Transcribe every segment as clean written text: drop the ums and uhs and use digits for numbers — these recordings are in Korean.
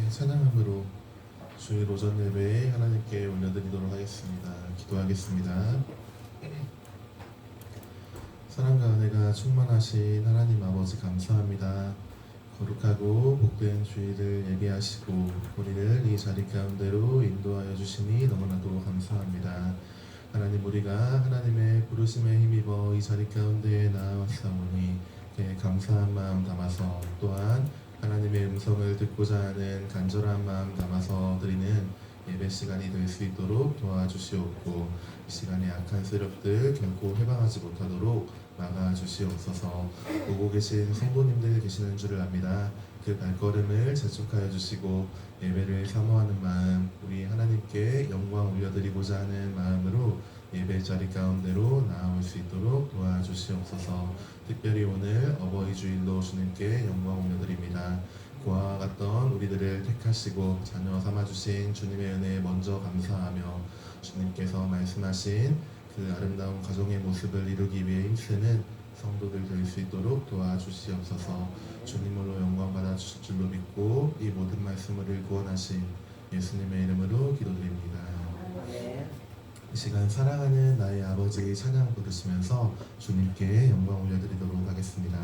찬양함으로 주일 오전 예배에 하나님께 올려드리도록 하겠습니다. 기도하겠습니다. 사랑과 은혜가 충만하신 하나님 아버지 감사합니다. 거룩하고 복된 주일을 예비하시고 우리를 이 자리 가운데로 인도하여 주시니 너무나도 감사합니다. 하나님, 우리가 하나님의 부르심에 힘입어 이 자리 가운데에 나아왔사오니 감사한 마음 담아서, 또한 하나님의 음성을 듣고자 하는 간절한 마음 담아서 드리는 예배 시간이 될 수 있도록 도와주시옵고, 이 시간에 악한 세력들 결코 해방하지 못하도록 막아주시옵소서. 오고 계신 성도님들 계시는 줄을 압니다. 그 발걸음을 재촉하여 주시고 예배를 사모하는 마음, 우리 하나님께 영광 올려드리고자 하는 마음으로 예배 자리 가운데로 나아올 수 있도록 도와주시옵소서. 특별히 오늘 어버이 주일로 주님께 영광 올려드립니다. 고아와 같던 우리들을 택하시고 자녀 삼아주신 주님의 은혜에 먼저 감사하며, 주님께서 말씀하신 그 아름다운 가정의 모습을 이루기 위해 힘쓰는 성도들 될 수 있도록 도와주시옵소서. 주님으로 영광 받아 주실 줄로 믿고 이 모든 말씀을 구원하신 예수님의 이름으로 기도드립니다. 이 시간 사랑하는 나의 아버지 찬양 부르시면서 주님께 영광 올려드리도록 하겠습니다.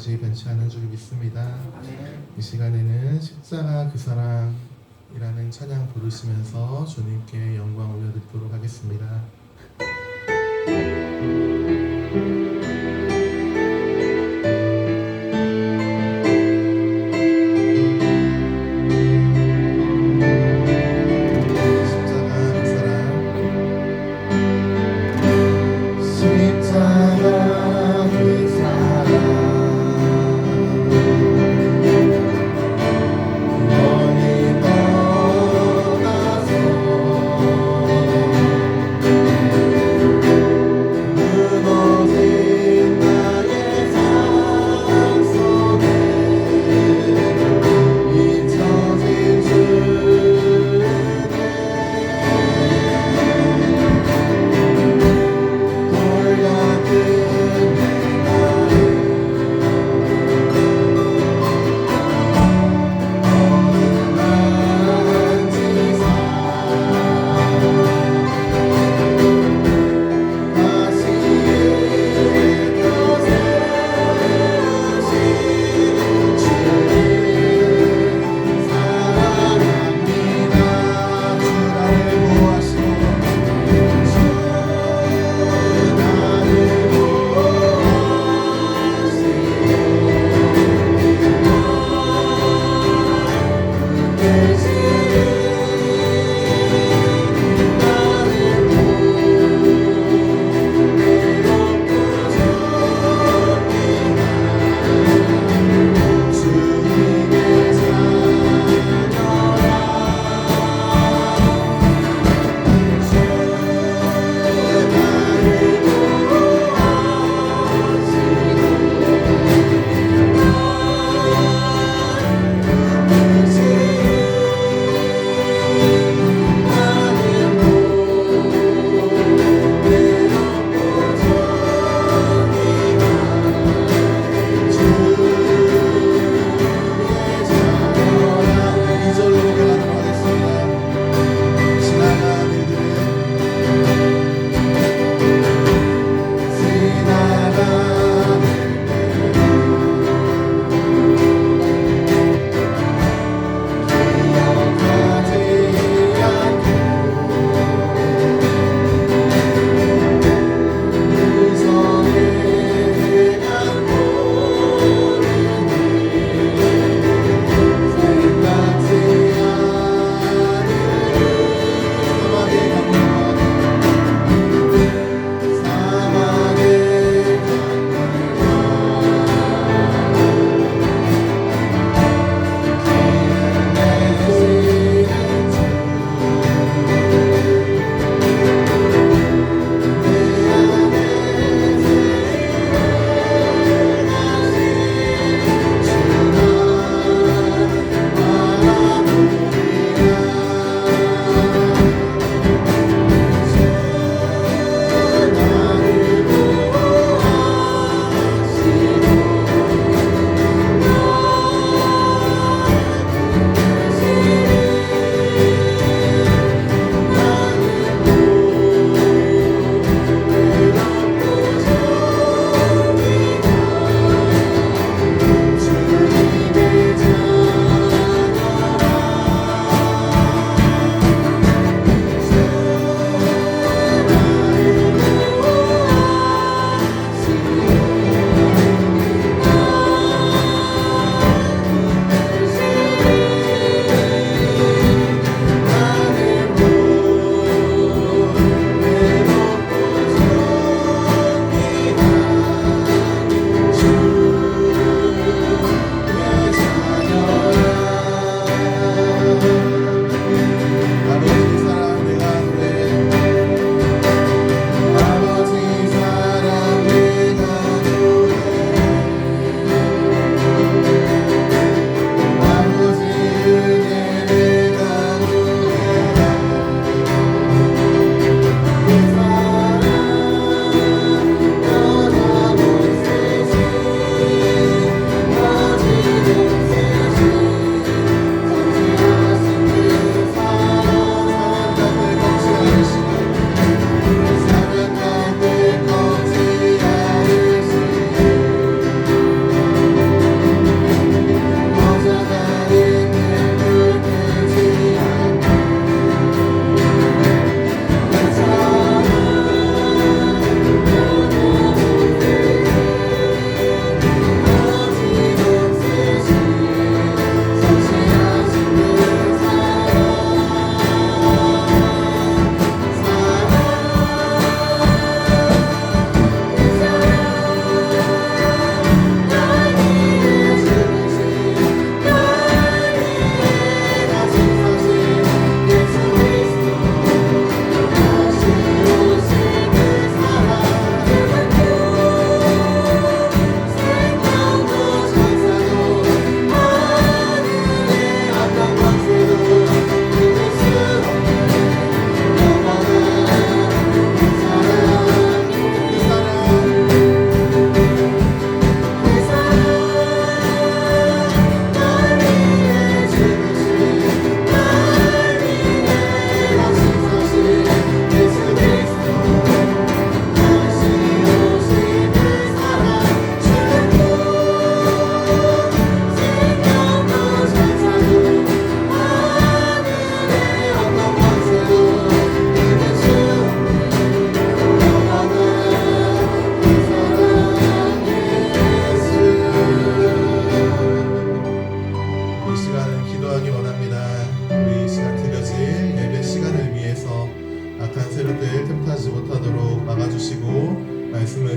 영원까지 변치 않은 줄 믿습니다. 이 시간에는 십자가 그 사랑이라는 찬양 부르시면서 주님께 영광 올려드리도록 하겠습니다.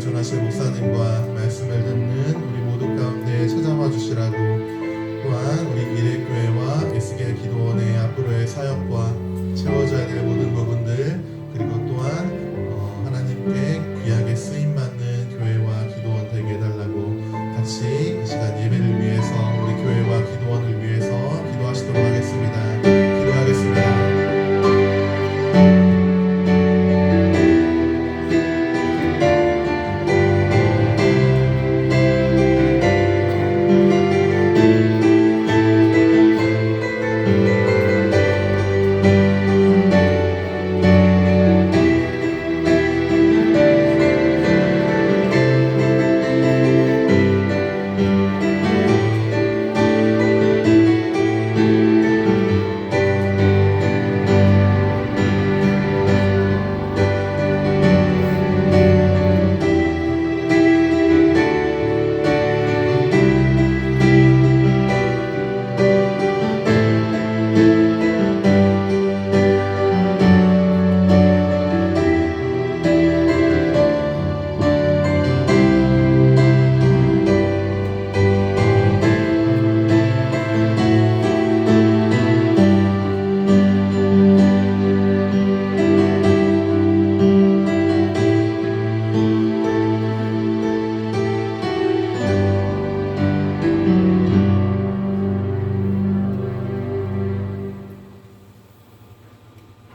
존중하실 목사님과 말씀을 듣는 우리 모두 가운데 찾아와 주시라고, 또한 우리 미래교회와 에스겔 기도원의 앞으로의 사역과 채워져야 될 모든 부분들, 그리고 또한 하나님께 귀하게 쓰임받는 교회와 기도원 되게 해달라고 같이 이 시간 예배를 위해서, 우리 교회와 기도원을 위해서 기도하시도록 하겠습니다. 기도하겠습니다.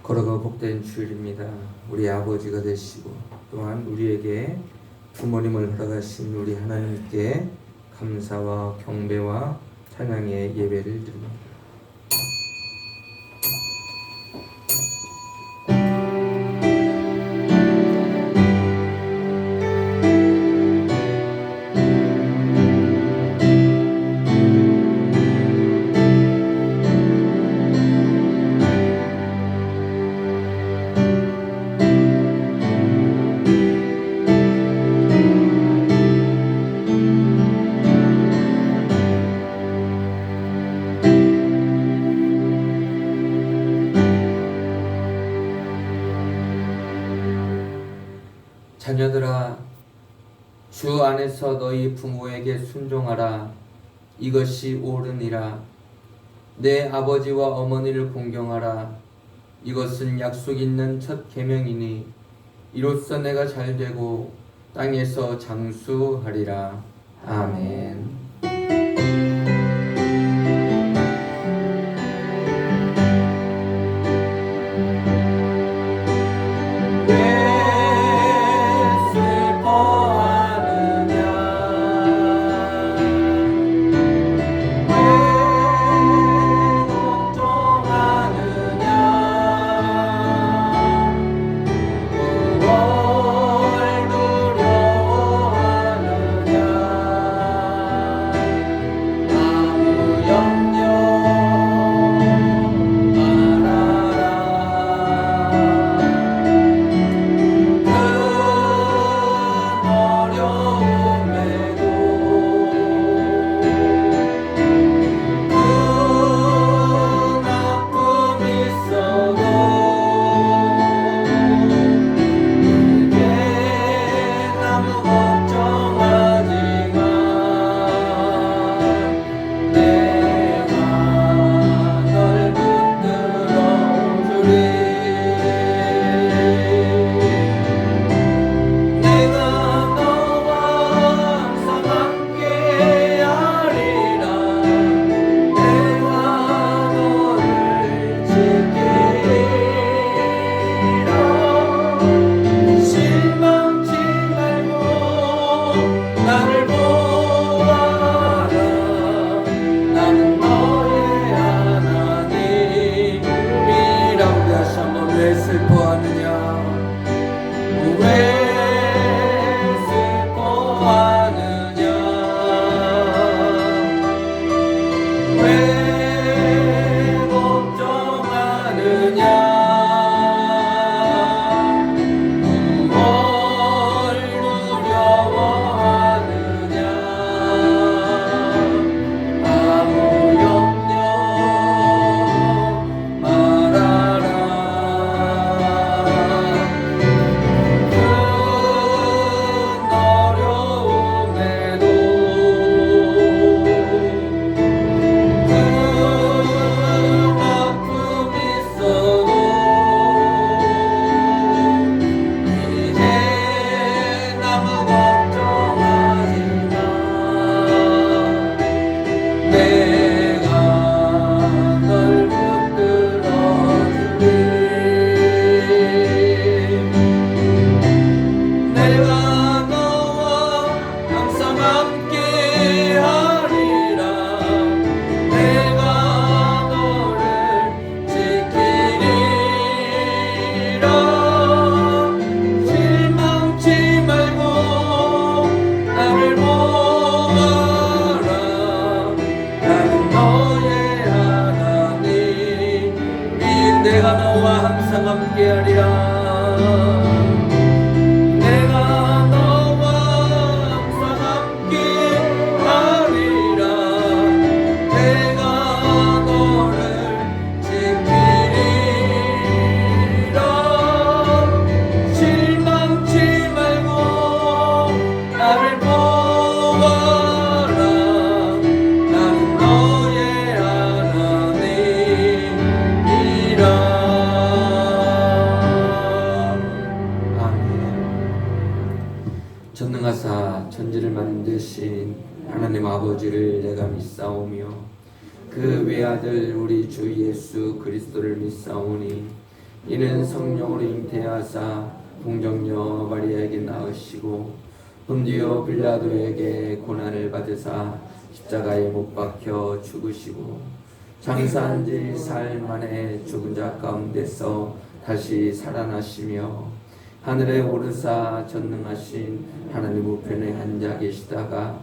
거룩하고 복된 주일입니다. 우리 아버지가 되시고 또한 우리에게 부모님을 허락하신 우리 하나님께 감사와 경배와 찬양의 예배를 드립니다. 자녀들아, 주 안에서 너희 부모에게 순종하라. 이것이 옳으니라. 내 아버지와 어머니를 공경하라. 이것은 약속 있는 첫 계명이니 이로써 내가 잘되고 땅에서 장수하리라. 아멘. 전능하사 천지를 만드신 하나님 아버지를 내가 믿사오며 그 외아들 우리 주 예수 그리스도를 믿사오니 이는 성령으로 잉태하사 동정녀 마리아에게 낳으시고 본디오 빌라도에게 고난을 받으사 십자가에 못 박혀 죽으시고 장사한 지 사흘 만에 죽은 자 가운데서 다시 살아나시며 하늘에 오르사 전능하신 하나님 우편에 앉아 계시다가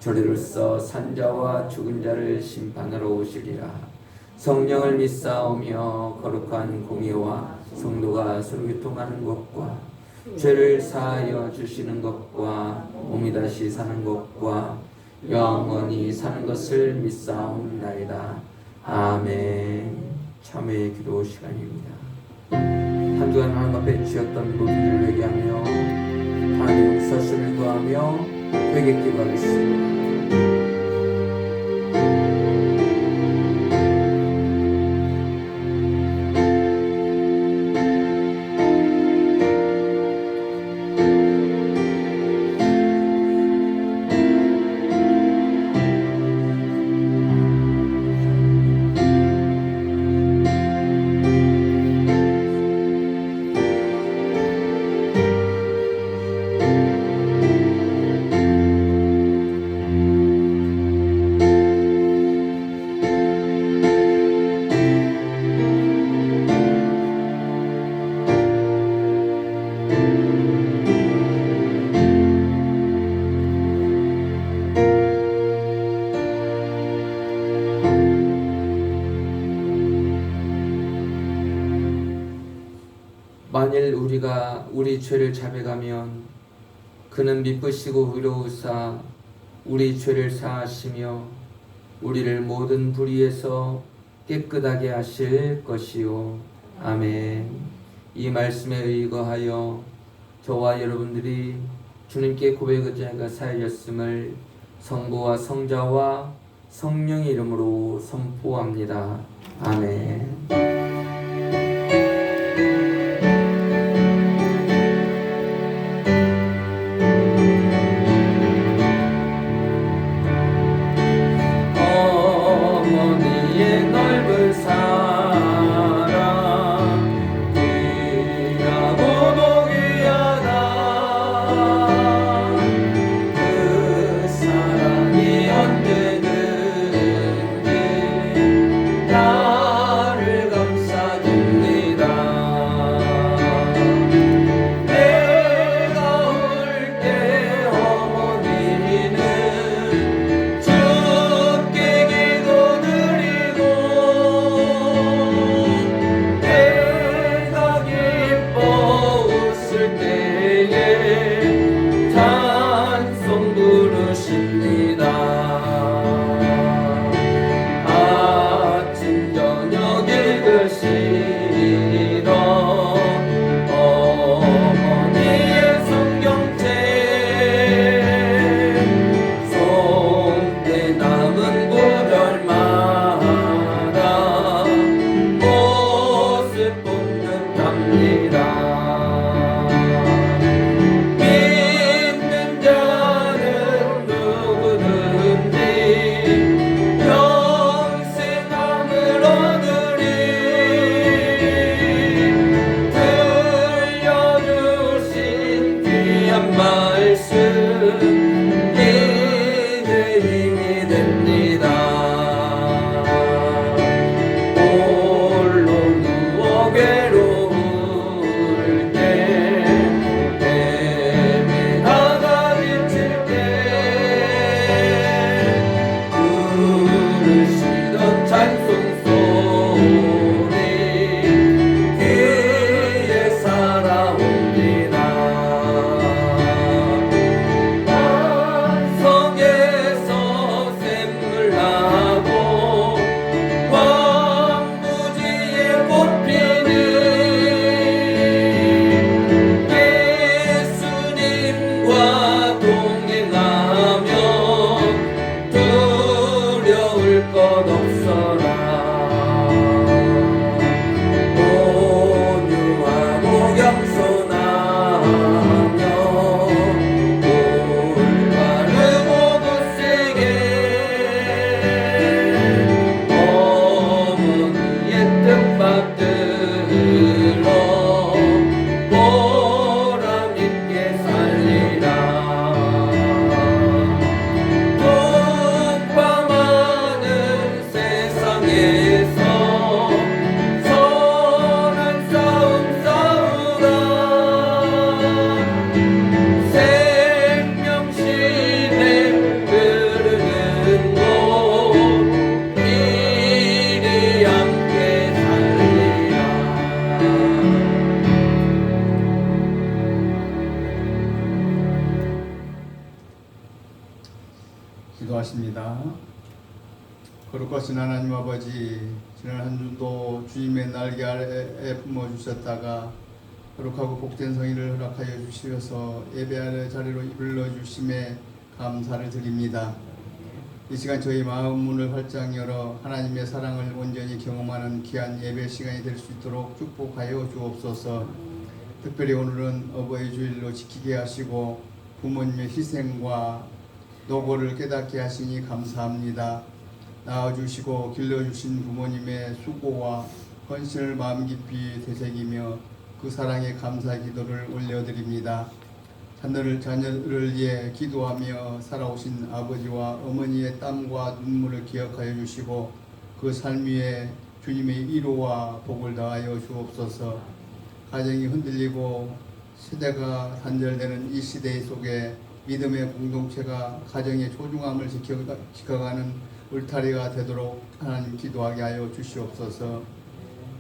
저리로서 산자와 죽은 자를 심판하러 오시리라. 성령을 믿사오며 거룩한 공의와 성도가 서로 교통하는 것과 죄를 사하여 주시는 것과 몸이 다시 사는 것과 영원히 사는 것을 믿사옵나이다. 아멘. 참회의 기도 시간입니다. 한 주간 하나님 앞에 지었던 모든 일을 회개하며 하나님 용서하심을 구하며 회개 기도하겠습니다. 만일 우리가 우리 죄를 자백하면 그는 미쁘시고 의로우사 우리 죄를 사하시며 우리를 모든 불의에서 깨끗하게 하실 것이요. 아멘. 이 말씀에 의거하여 저와 여러분들이 주님께 고백의 자가 사해졌음을 성부와 성자와 성령의 이름으로 선포합니다. 아멘. 기도하십니다. 거룩하신 하나님 아버지, 지난 한 주도 주님의 날개 아래에 품어주셨다가 거룩하고 복된 성의를 허락하여 주시어서 예배하는 자리로 불러주심에 감사를 드립니다. 이 시간 저희 마음 문을 활짝 열어 하나님의 사랑을 온전히 경험하는 귀한 예배 시간이 될 수 있도록 축복하여 주옵소서. 특별히 오늘은 어버이 주일로 지키게 하시고 부모님의 희생과 노고를 깨닫게 하시니 감사합니다. 낳아주시고 길러주신 부모님의 수고와 헌신을 마음 깊이 되새기며 그 사랑에 감사 기도를 올려드립니다. 자녀를 위해 기도하며 살아오신 아버지와 어머니의 땀과 눈물을 기억하여 주시고 그 삶 위에 주님의 위로와 복을 더하여 주옵소서. 가정이 흔들리고 세대가 단절되는 이 시대 속에 믿음의 공동체가 가정의 소중함을 지켜가는 울타리가 되도록 하나님 기도하게 하여 주시옵소서.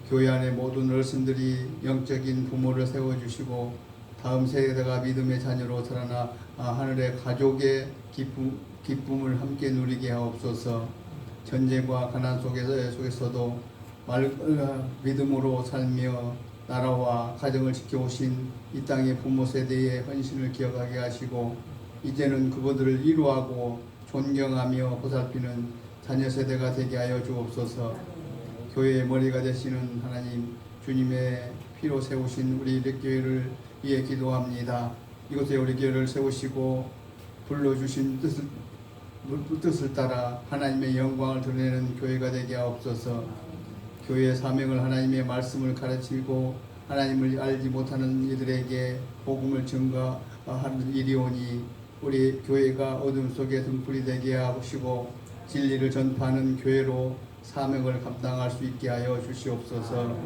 교회 안에 모든 어르신들이 영적인 부모를 세워주시고 다음 세대가 믿음의 자녀로 자라나 하늘의 가족의 기쁨을 함께 누리게 하옵소서. 전쟁과 가난 속에서도 믿음으로 살며 나라와 가정을 지켜오신 이 땅의 부모 세대의 헌신을 기억하게 하시고 이제는 그분들을 위로하고 존경하며 보살피는 자녀 세대가 되게 하여 주옵소서. 교회의 머리가 되시는 하나님, 주님의 피로 세우신 우리 일렉교회를 위해 기도합니다. 이곳에 우리 교회를 세우시고 불러주신 뜻을 따라 하나님의 영광을 드러내는 교회가 되게 하옵소서. 교회의 사명을 하나님의 말씀을 가르치고 하나님을 알지 못하는 이들에게 복음을 증거하는 일이오니 우리 교회가 어둠 속에 등불이 되게 하시고 진리를 전파하는 교회로 사명을 감당할 수 있게 하여 주시옵소서.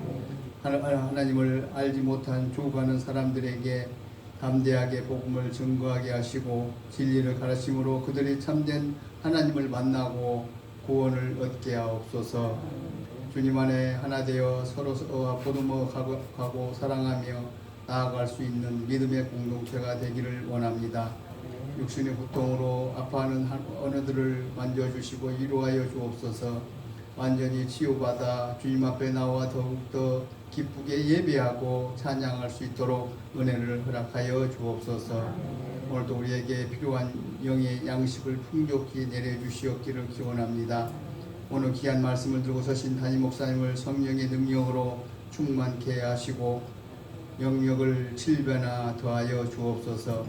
하나님을 알지 못한 죽어가는 사람들에게 담대하게 복음을 증거하게 하시고 진리를 가르침으로 그들이 참된 하나님을 만나고 구원을 얻게 하옵소서. 주님 안에 하나 되어 서로 보듬어 가고 사랑하며 나아갈 수 있는 믿음의 공동체가 되기를 원합니다. 육신의 고통으로 아파하는 어느들을 만져주시고 위로하여 주옵소서. 완전히 치유받아 주님 앞에 나와 더욱더 기쁘게 예배하고 찬양할 수 있도록 은혜를 허락하여 주옵소서. 오늘도 우리에게 필요한 영의 양식을 풍족히 내려주시옵기를 기원합니다. 오늘 귀한 말씀을 들고 서신 담임 목사님을 성령의 능력으로 충만케 하시고 영역을 7배나 더하여 주옵소서.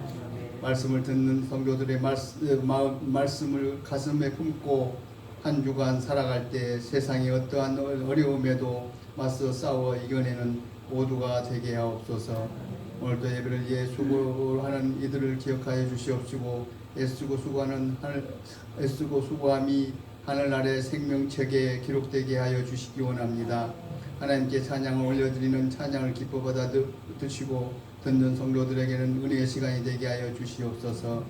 말씀을 듣는 성도들의 말씀을 가슴에 품고 한 주간 살아갈 때 세상의 어떠한 어려움에도 맞서 싸워 이겨내는 모두가 되게 하옵소서. 오늘도 예배를 위해 수고하는 이들을 기억하여 주시옵시고 애쓰고 수고함이 하늘 아래 생명책에 기록되게 하여 주시기 원합니다. 하나님께 찬양을 올려드리는 찬양을 기뻐 받아 드시고 듣는 성도들에게는 은혜의 시간이 되게 하여 주시옵소서.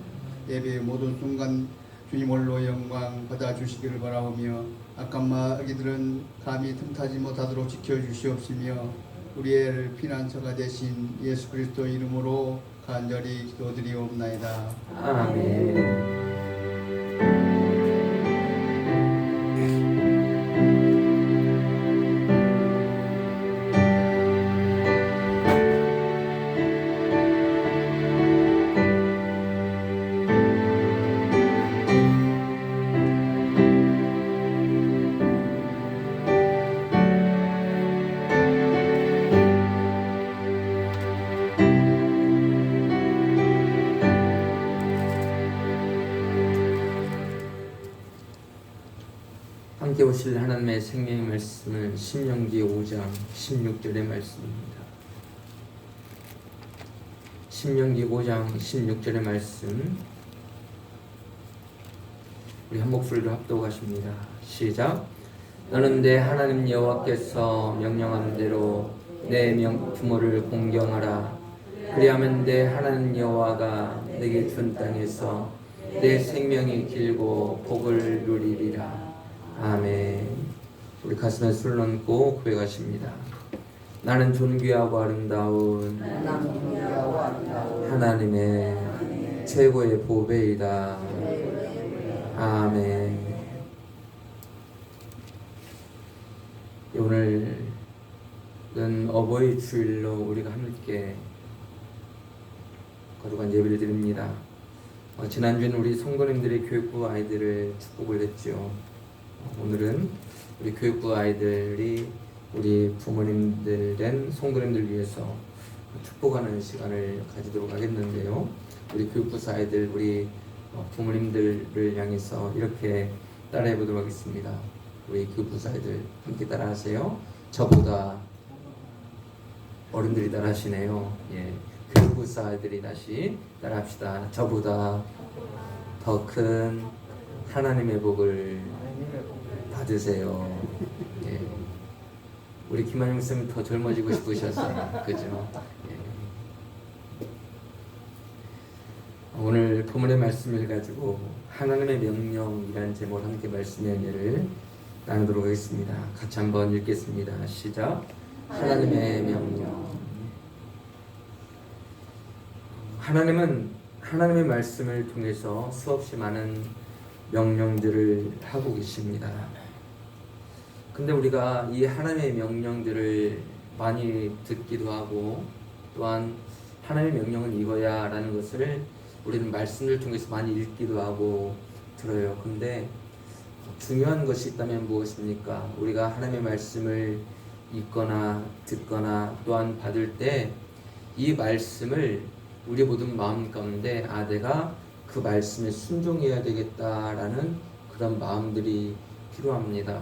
예배의 모든 순간 주님 홀로 영광 받아 주시기를 바라오며 악한 마귀들은 감히 틈타지 못하도록 지켜주시옵시며 우리의 피난처가 되신 예수 그리스도 이름으로 간절히 기도드리옵나이다. 아멘. 함께 오실 하나님의 생명의 말씀은 신명기 5장 16절의 말씀입니다. 신명기 5장 16절의 말씀 우리 한 목소리로 합독하십니다. 시작. 너는 내 하나님 여호와께서 명령한 대로 내 부모를 공경하라. 그리하면 내 하나님 여호와가 내게 준 땅에서 내 생명이 길고 복을 누리리라. 아멘. 우리 가슴에 손을 얹고 고백하십니다. 나는 존귀하고 아름다운 하나님의 최고의 보배이다. 아멘. 오늘은 어버이 주일로 우리가 함께 거룩한 예배를 드립니다. 지난주에는 우리 성도님들의 교육부 아이들을 축복을 했죠. 오늘은 우리 교육부 아이들이 우리 부모님들 된 성도님들 위해서 축복하는 시간을 가지도록 하겠는데요. 우리 교육부 아이들, 우리 부모님들을 향해서 이렇게 따라해 보도록 하겠습니다. 우리 교육부 아이들 함께 따라하세요. 저보다 어른들이 따라하시네요. 예, 교육부 아이들이 다시 따라합시다. 저보다 더 큰 하나님의 복을 받으세요. 예. 우리 김한영 쌤 더 젊어지고 싶으셨어요. 그죠? 예. 오늘 본문의 말씀을 가지고 하나님의 명령이라는 제목으로 함께 말씀의 은혜를 나누도록 하겠습니다. 같이 한번 읽겠습니다. 시작. 하나님의 명령. 하나님은 하나님의 말씀을 통해서 수없이 많은 명령들을 하고 계십니다. 근데 우리가 이 하나님의 명령들을 많이 듣기도 하고 또한 하나님의 명령은 이거야 라는 것을 우리는 말씀을 통해서 많이 읽기도 하고 들어요. 근데 중요한 것이 있다면 무엇입니까? 우리가 하나님의 말씀을 읽거나 듣거나 또한 받을 때 이 말씀을 우리 모든 마음 가운데 내가 그 말씀에 순종해야 되겠다라는 그런 마음들이 필요합니다.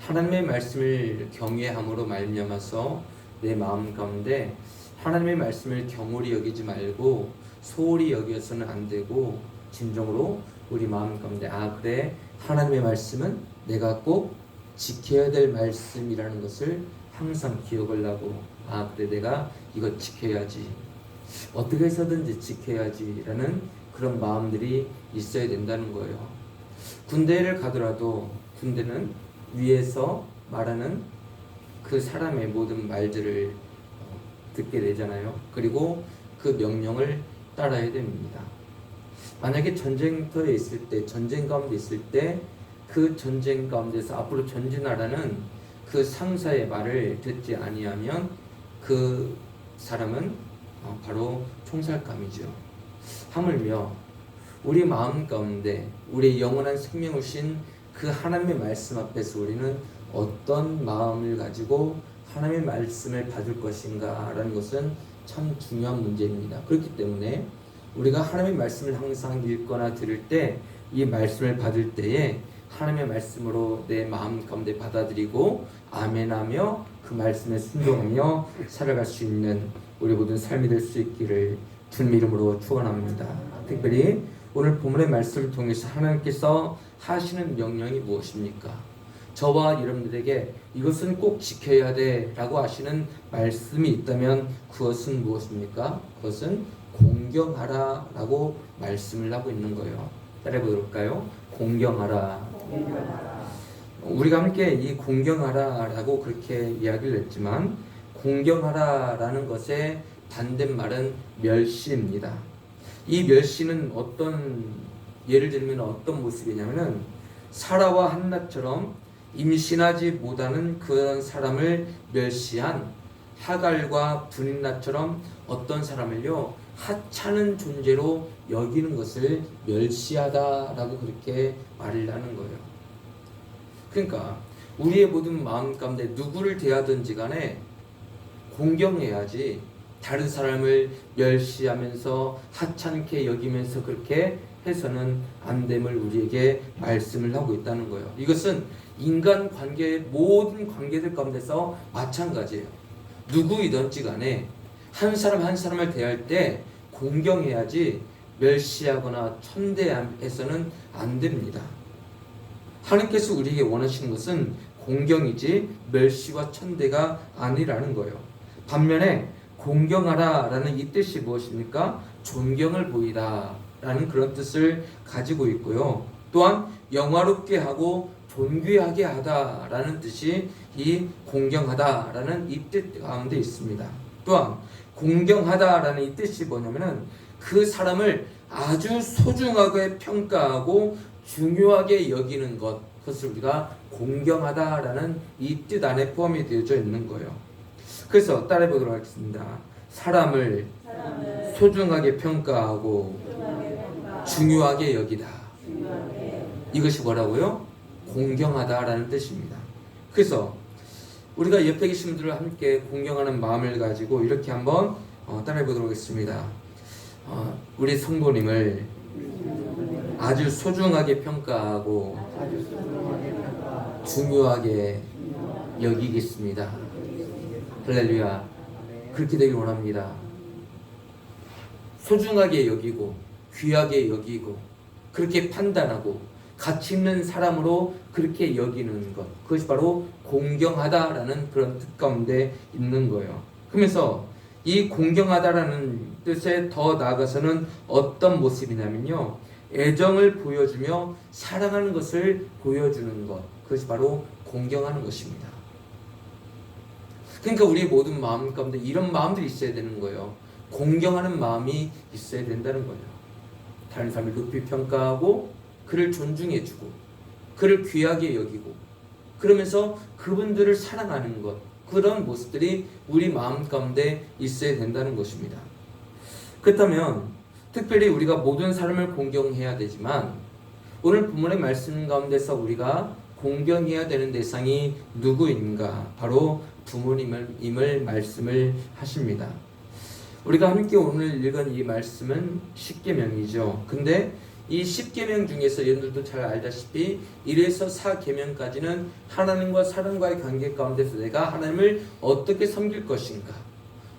하나님의 말씀을 경외함으로 말미암아서 내 마음 가운데 하나님의 말씀을 경홀히 여기지 말고 소홀히 여겨서는 안 되고 진정으로 우리 마음 가운데 그래 하나님의 말씀은 내가 꼭 지켜야 될 말씀이라는 것을 항상 기억을 하고 그래 내가 이거 지켜야지 어떻게 해서든지 지켜야지라는 그런 마음들이 있어야 된다는 거예요. 군대를 가더라도 군대는 위에서 말하는 그 사람의 모든 말들을 듣게 되잖아요. 그리고 그 명령을 따라야 됩니다. 만약에 전쟁터에 있을 때, 전쟁 가운데 있을 때 그 전쟁 가운데서 앞으로 전진하라는 그 상사의 말을 듣지 아니하면 그 사람은 바로 총살감이죠. 하물며 우리 마음 가운데 우리 영원한 생명을 신 그 하나님의 말씀 앞에서 우리는 어떤 마음을 가지고 하나님의 말씀을 받을 것인가 라는 것은 참 중요한 문제입니다. 그렇기 때문에 우리가 하나님의 말씀을 항상 읽거나 들을 때 이 말씀을 받을 때에 하나님의 말씀으로 내 마음 가운데 받아들이고 아멘하며 그 말씀에 순종하며 살아갈 수 있는 우리 모든 삶이 될 수 있기를 주님 이름으로 축원합니다. 특별히 오늘 본문의 말씀을 통해서 하나님께서 하시는 명령이 무엇입니까? 저와 여러분들에게 이것은 꼭 지켜야 돼 라고 하시는 말씀이 있다면 그것은 무엇입니까? 그것은 공경하라 라고 말씀을 하고 있는 거예요. 따라해 보도록 할까요? 공경하라. 우리가 함께 이 공경하라 라고 그렇게 이야기를 했지만 공경하라 라는 것의 반대말은 멸시입니다. 이 멸시는 예를 들면 어떤 모습이냐면은 사라와 한나처럼 임신하지 못하는 그런 사람을 멸시한 하갈과 분인나처럼 어떤 사람을요 하찮은 존재로 여기는 것을 멸시하다라고 그렇게 말을 하는 거예요. 그러니까 우리의 모든 마음 가운데 누구를 대하든지 간에 공경해야지 다른 사람을 멸시하면서 하찮게 여기면서 그렇게 해서는 안 됨을 우리에게 말씀을 하고 있다는 거예요. 이것은 인간 관계의 모든 관계들 가운데서 마찬가지예요. 누구이든지 간에 한 사람 한 사람을 대할 때 공경해야지 멸시하거나 천대해서는 안 됩니다. 하나님께서 우리에게 원하시는 것은 공경이지 멸시와 천대가 아니라는 거예요. 반면에 공경하라 라는 이 뜻이 무엇입니까? 존경을 보이라 라는 그런 뜻을 가지고 있고요. 또한 영화롭게 하고 존귀하게 하다 라는 뜻이 이 공경하다 라는 이 뜻 가운데 있습니다. 또한 공경하다 라는 이 뜻이 뭐냐면은 그 사람을 아주 소중하게 평가하고 중요하게 여기는 것, 그것을 우리가 공경하다라는 이 뜻 안에 포함이 되어져 있는 거예요. 그래서 따라해 보도록 하겠습니다. 사람을 소중하게 평가하고 중요하게 여기다. 이것이 뭐라고요? 공경하다라는 뜻입니다. 그래서 우리가 옆에 계신 분들과 함께 공경하는 마음을 가지고 이렇게 한번 따라해 보도록 하겠습니다. 우리 성도님을 아주 소중하게 평가하고 중요하게 여기겠습니다. 할렐루야. 그렇게 되길 원합니다. 소중하게 여기고 귀하게 여기고 그렇게 판단하고 가치 있는 사람으로 그렇게 여기는 것, 그것이 바로 공경하다라는 그런 뜻 가운데 있는 거예요. 그러면서 이 공경하다라는 뜻에 더 나아가서는 어떤 모습이냐면요, 애정을 보여주며 사랑하는 것을 보여주는 것, 그것이 바로 공경하는 것입니다. 그러니까 우리 모든 마음 가운데 이런 마음들이 있어야 되는 거예요. 공경하는 마음이 있어야 된다는 거예요. 다른 사람을 높이 평가하고 그를 존중해주고 그를 귀하게 여기고 그러면서 그분들을 사랑하는 것, 그런 모습들이 우리 마음 가운데 있어야 된다는 것입니다. 그렇다면 특별히 우리가 모든 사람을 공경해야 되지만 오늘 본문의 말씀 가운데서 우리가 공경해야 되는 대상이 누구인가? 바로 부모님을 말씀을 하십니다. 우리가 함께 오늘 읽은 이 말씀은 십계명이죠. 근데 이 십계명 중에서 여러분들도 잘 알다시피 1에서 4계명까지는 하나님과 사람과의 관계 가운데서 내가 하나님을 어떻게 섬길 것인가,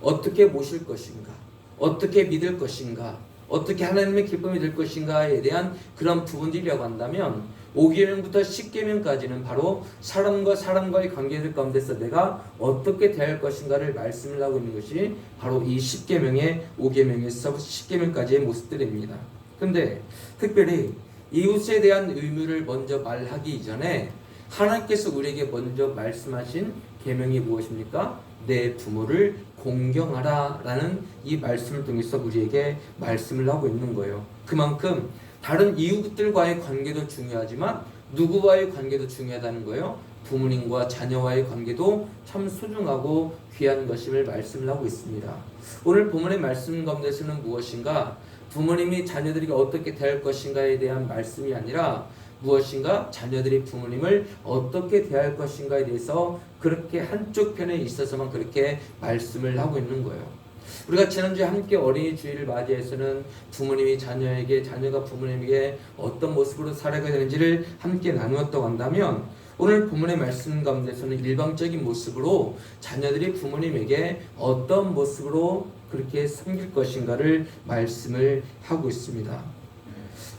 어떻게 모실 것인가, 어떻게 믿을 것인가, 어떻게 하나님의 기쁨이 될 것인가에 대한 그런 부분들이라고 한다면 5계명부터 10계명까지는 바로 사람과 사람과의 관계들 가운데서 내가 어떻게 대할 것인가를 말씀을 하고 있는 것이 바로 이 10계명의 5계명에서 10계명까지의 모습들입니다. 근데 특별히 이웃에 대한 의무를 먼저 말하기 이전에 하나님께서 우리에게 먼저 말씀하신 계명이 무엇입니까? 내 부모를 공경하라 라는 이 말씀을 통해서 우리에게 말씀을 하고 있는 거예요. 그만큼 다른 이웃들과의 관계도 중요하지만 누구와의 관계도 중요하다는 거예요. 부모님과 자녀와의 관계도 참 소중하고 귀한 것임을 말씀을 하고 있습니다. 오늘 본문의 말씀 가운데서는 무엇인가? 부모님이 자녀들에게 어떻게 대할 것인가에 대한 말씀이 아니라 무엇인가? 자녀들이 부모님을 어떻게 대할 것인가에 대해서 그렇게 한쪽 편에 있어서만 그렇게 말씀을 하고 있는 거예요. 우리가 지난주에 함께 어린이 주일을 맞이해서는 부모님이 자녀에게, 자녀가 부모님에게 어떤 모습으로 살아가야 되는지를 함께 나누었다고 한다면 오늘 본문의 말씀 가운데서는 일방적인 모습으로 자녀들이 부모님에게 어떤 모습으로 그렇게 섬길 것인가를 말씀을 하고 있습니다.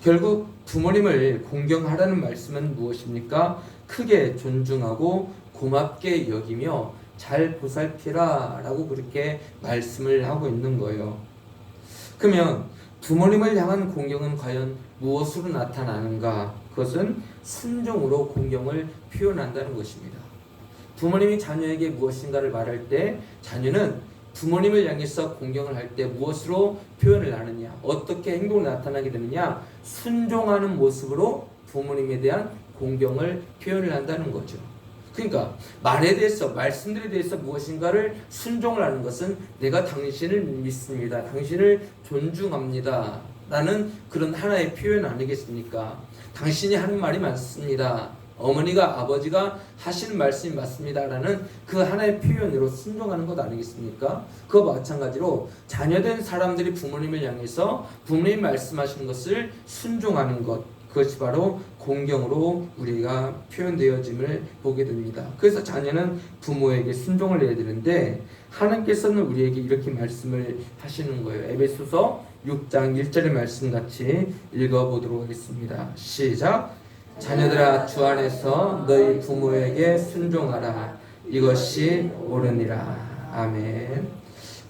결국 부모님을 공경하라는 말씀은 무엇입니까? 크게 존중하고 고맙게 여기며 잘 보살피라 라고 그렇게 말씀을 하고 있는 거예요. 그러면 부모님을 향한 공경은 과연 무엇으로 나타나는가? 그것은 순종으로 공경을 표현한다는 것입니다. 부모님이 자녀에게 무엇인가를 말할 때 자녀는 부모님을 향해서 공경을 할 때 무엇으로 표현을 하느냐, 어떻게 행동이 나타나게 되느냐, 순종하는 모습으로 부모님에 대한 공경을 표현을 한다는 거죠. 그러니까 말에 대해서, 말씀들에 대해서 무엇인가를 순종을 하는 것은 내가 당신을 믿습니다, 당신을 존중합니다 라는 그런 하나의 표현 아니겠습니까? 당신이 하는 말이 맞습니다, 어머니가 아버지가 하시는 말씀이 맞습니다 라는 그 하나의 표현으로 순종하는 것 아니겠습니까? 그와 마찬가지로 자녀된 사람들이 부모님을 향해서 부모님 말씀하시는 것을 순종하는 것, 그것이 바로 공경으로 우리가 표현되어짐을 보게 됩니다. 그래서 자녀는 부모에게 순종을 해야 되는데 하나님께서는 우리에게 이렇게 말씀을 하시는 거예요. 에베소서 6장 1절의 말씀 같이 읽어보도록 하겠습니다. 시작! 자녀들아, 주 안에서 너희 부모에게 순종하라. 이것이 옳으니라. 아멘.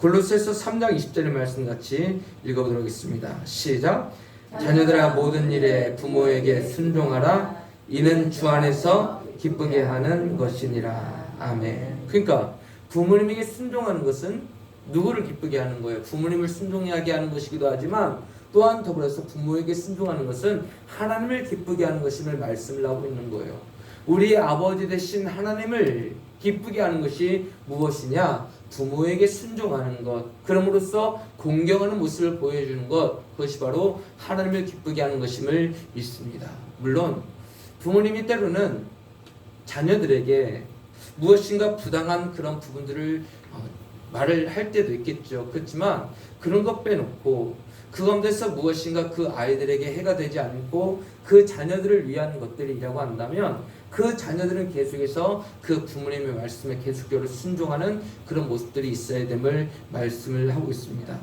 골로새서 3장 20절의 말씀 같이 읽어보도록 하겠습니다. 시작! 자녀들아, 모든 일에 부모에게 순종하라. 이는 주 안에서 기쁘게 하는 것이니라. 아멘. 그러니까 부모님에게 순종하는 것은 누구를 기쁘게 하는 거예요? 부모님을 순종하게 하는 것이기도 하지만 또한 더불어서 부모에게 순종하는 것은 하나님을 기쁘게 하는 것임을 말씀을 하고 있는 거예요. 우리 아버지 되신 하나님을 기쁘게 하는 것이 무엇이냐? 부모에게 순종하는 것, 그럼으로써 공경하는 모습을 보여주는 것, 그것이 바로 하나님을 기쁘게 하는 것임을 믿습니다. 물론 부모님이 때로는 자녀들에게 무엇인가 부당한 그런 부분들을 말을 할 때도 있겠죠. 그렇지만 그런 것 빼놓고 그 가운데서 무엇인가 그 아이들에게 해가 되지 않고 그 자녀들을 위한 것들이라고 한다면 그 자녀들은 계속해서 그 부모님의 말씀에 계속적으로 순종하는 그런 모습들이 있어야 됨을 말씀을 하고 있습니다.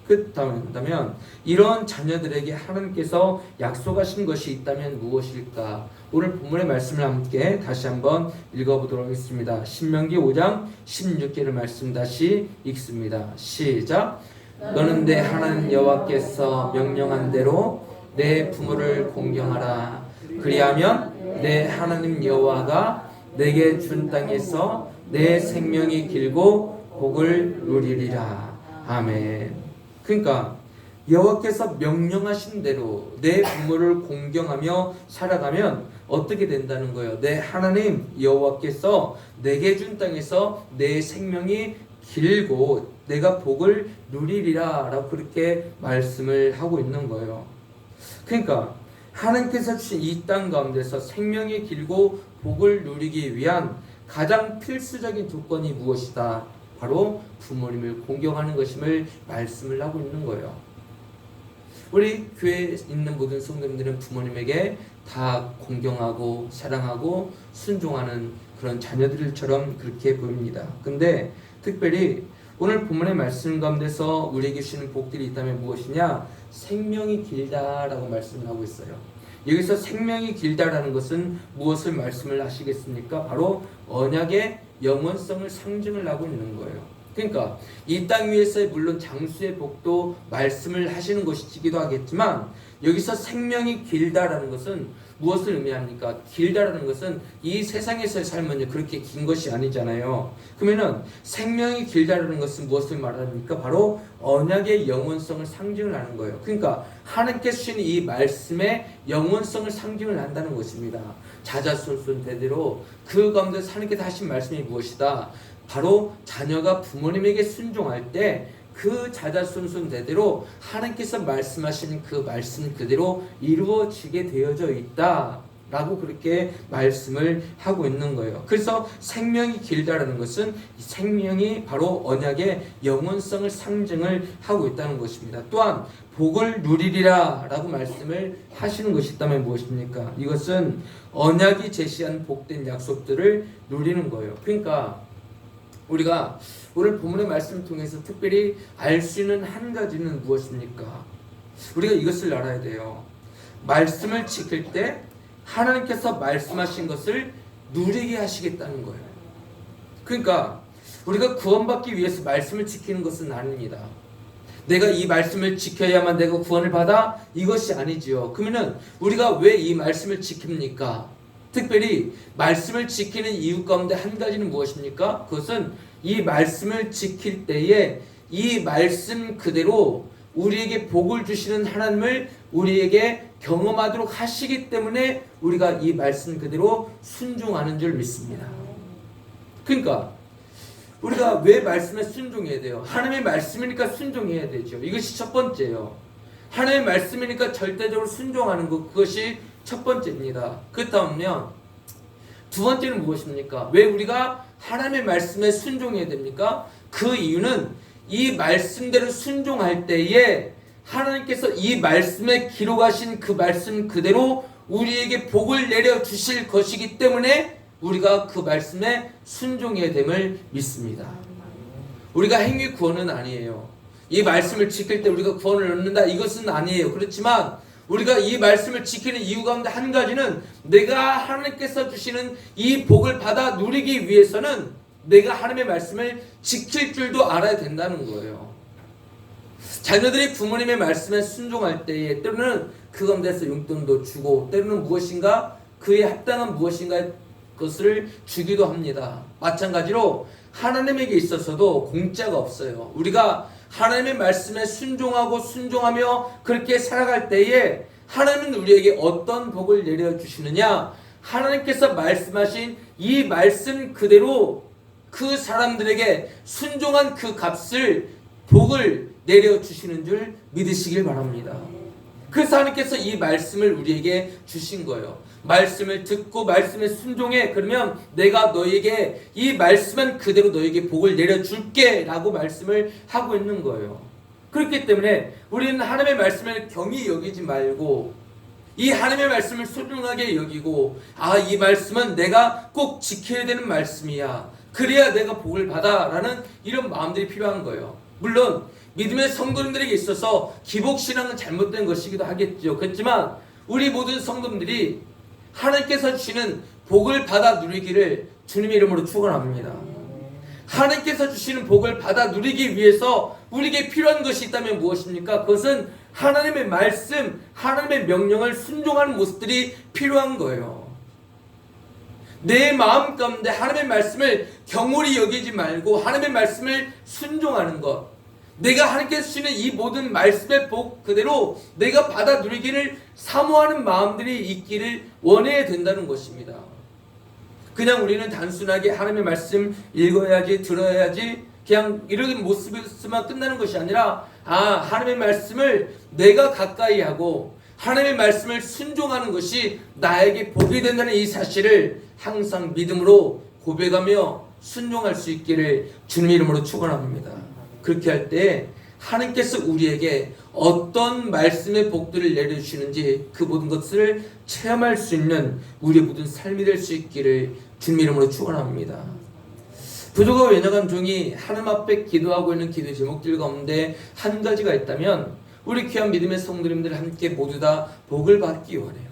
그렇다면 이런 자녀들에게 하나님께서 약속하신 것이 있다면 무엇일까? 오늘 본문의 말씀을 함께 다시 한번 읽어보도록 하겠습니다. 신명기 5장 16절의 말씀 다시 읽습니다. 시작. 너는 내 하나님 여호와께서 명령한 대로 내 부모를 공경하라. 그리하면 내 하나님 여호와가 내게 준 땅에서 내 생명이 길고 복을 누리리라. 아멘. 그러니까 여호와께서 명령하신 대로 내 부모를 공경하며 살아가면 어떻게 된다는 거예요? 내 하나님 여호와께서 내게 준 땅에서 내 생명이 길고 내가 복을 누리리라 라고 그렇게 말씀을 하고 있는 거예요. 그러니까 하나님께서 주신 이 땅 가운데서 생명이 길고 복을 누리기 위한 가장 필수적인 조건이 무엇이다? 바로 부모님을 공경하는 것임을 말씀을 하고 있는 거예요. 우리 교회에 있는 모든 성도님들은 부모님에게 다 공경하고 사랑하고 순종하는 그런 자녀들처럼 그렇게 보입니다. 근데 특별히 오늘 본문의 말씀 가운데서 우리에게 주시는 복들이 있다면 무엇이냐? 생명이 길다라고 말씀을 하고 있어요. 여기서 생명이 길다라는 것은 무엇을 말씀을 하시겠습니까? 바로 언약의 영원성을 상징을 하고 있는 거예요. 그러니까 이 땅 위에서의 물론 장수의 복도 말씀을 하시는 것이기도 하겠지만 여기서 생명이 길다라는 것은 무엇을 의미합니까? 길다라는 것은 이 세상에서의 삶은 그렇게 긴 것이 아니잖아요. 그러면은 생명이 길다라는 것은 무엇을 말합니까? 바로 언약의 영원성을 상징을 하는 거예요. 그러니까 하나님께서 주신 이 말씀의 영원성을 상징을 한다는 것입니다. 자자손손 대대로 그 가운데서 하나님께서 하신 말씀이 무엇이다? 바로 자녀가 부모님에게 순종할 때 그 자자손손 대대로 하나님께서 말씀하신 그 말씀 그대로 이루어지게 되어져 있다 라고 그렇게 말씀을 하고 있는 거예요. 그래서 생명이 길다라는 것은 생명이 바로 언약의 영원성을 상징을 하고 있다는 것입니다. 또한 복을 누리리라 라고 말씀을 하시는 것이 있다면 무엇입니까? 이것은 언약이 제시한 복된 약속들을 누리는 거예요. 그러니까 우리가 오늘 본문의 말씀을 통해서 특별히 알 수 있는 한 가지는 무엇입니까? 우리가 이것을 알아야 돼요. 말씀을 지킬 때 하나님께서 말씀하신 것을 누리게 하시겠다는 거예요. 그러니까 우리가 구원받기 위해서 말씀을 지키는 것은 아닙니다. 내가 이 말씀을 지켜야만 내가 구원을 받아? 이것이 아니지요. 그러면은 우리가 왜 이 말씀을 지킵니까? 특별히 말씀을 지키는 이유 가운데 한 가지는 무엇입니까? 그것은 이 말씀을 지킬 때에 이 말씀 그대로 우리에게 복을 주시는 하나님을 우리에게 경험하도록 하시기 때문에 우리가 이 말씀 그대로 순종하는 줄 믿습니다. 그러니까 우리가 왜 말씀에 순종해야 돼요? 하나님의 말씀이니까 순종해야 되죠. 이것이 첫 번째예요. 하나님의 말씀이니까 절대적으로 순종하는 것, 그것이 첫 번째입니다. 그렇다면 두 번째는 무엇입니까? 왜 우리가 하나님의 말씀에 순종해야 됩니까? 그 이유는 이 말씀대로 순종할 때에 하나님께서 이 말씀에 기록하신 그 말씀 그대로 우리에게 복을 내려 주실 것이기 때문에 우리가 그 말씀에 순종해야 됨을 믿습니다. 우리가 행위 구원은 아니에요. 이 말씀을 지킬 때 우리가 구원을 얻는다, 이것은 아니에요. 그렇지만 우리가 이 말씀을 지키는 이유 가운데 한 가지는 내가 하나님께서 주시는 이 복을 받아 누리기 위해서는 내가 하나님의 말씀을 지킬 줄도 알아야 된다는 거예요. 자녀들이 부모님의 말씀에 순종할 때에 때로는 그 가운데서 용돈도 주고 때로는 무엇인가 그에 합당한 무엇인가 것을 주기도 합니다. 마찬가지로 하나님에게 있어서도 공짜가 없어요. 우리가 하나님의 말씀에 순종하며 그렇게 살아갈 때에 하나님은 우리에게 어떤 복을 내려주시느냐? 하나님께서 말씀하신 이 말씀 그대로 그 사람들에게 순종한 그 값을, 복을 내려주시는 줄 믿으시길 바랍니다. 그래서 하나님께서 이 말씀을 우리에게 주신 거예요. 말씀을 듣고 말씀에 순종해. 그러면 내가 너에게 이 말씀은 그대로 너에게 복을 내려줄게 라고 말씀을 하고 있는 거예요. 그렇기 때문에 우리는 하나님의 말씀을 경히 여기지 말고 이 하나님의 말씀을 소중하게 여기고, 아, 이 말씀은 내가 꼭 지켜야 되는 말씀이야, 그래야 내가 복을 받아 라는 이런 마음들이 필요한 거예요. 물론 믿음의 성도님들에게 있어서 기복신앙은 잘못된 것이기도 하겠죠. 그렇지만 우리 모든 성도님들이 하나님께서 주시는 복을 받아 누리기를 주님의 이름으로 축원합니다. 하나님께서 주시는 복을 받아 누리기 위해서 우리에게 필요한 것이 있다면 무엇입니까? 그것은 하나님의 말씀, 하나님의 명령을 순종하는 모습들이 필요한 거예요. 내 마음 가운데 하나님의 말씀을 경홀히 여기지 말고 하나님의 말씀을 순종하는 것, 내가 하나님께서 주시는 이 모든 말씀의 복 그대로 내가 받아 누리기를 사모하는 마음들이 있기를 원해야 된다는 것입니다. 그냥 우리는 단순하게 하나님의 말씀 읽어야지, 들어야지, 그냥 이런 모습에서만 끝나는 것이 아니라, 아, 하나님의 말씀을 내가 가까이 하고 하나님의 말씀을 순종하는 것이 나에게 복이 된다는 이 사실을 항상 믿음으로 고백하며 순종할 수 있기를 주님의 이름으로 축원합니다. 그렇게 할 때 하나님께서 우리에게 어떤 말씀의 복들을 내려주시는지 그 모든 것을 체험할 수 있는 우리의 모든 삶이 될 수 있기를 주님의 이름으로 축원합니다. 부족하고 연약한 종이 하나님 앞에 기도하고 있는 기도 제목들 가운데 한 가지가 있다면 우리 귀한 믿음의 성도님들 함께 모두 다 복을 받기 원해요.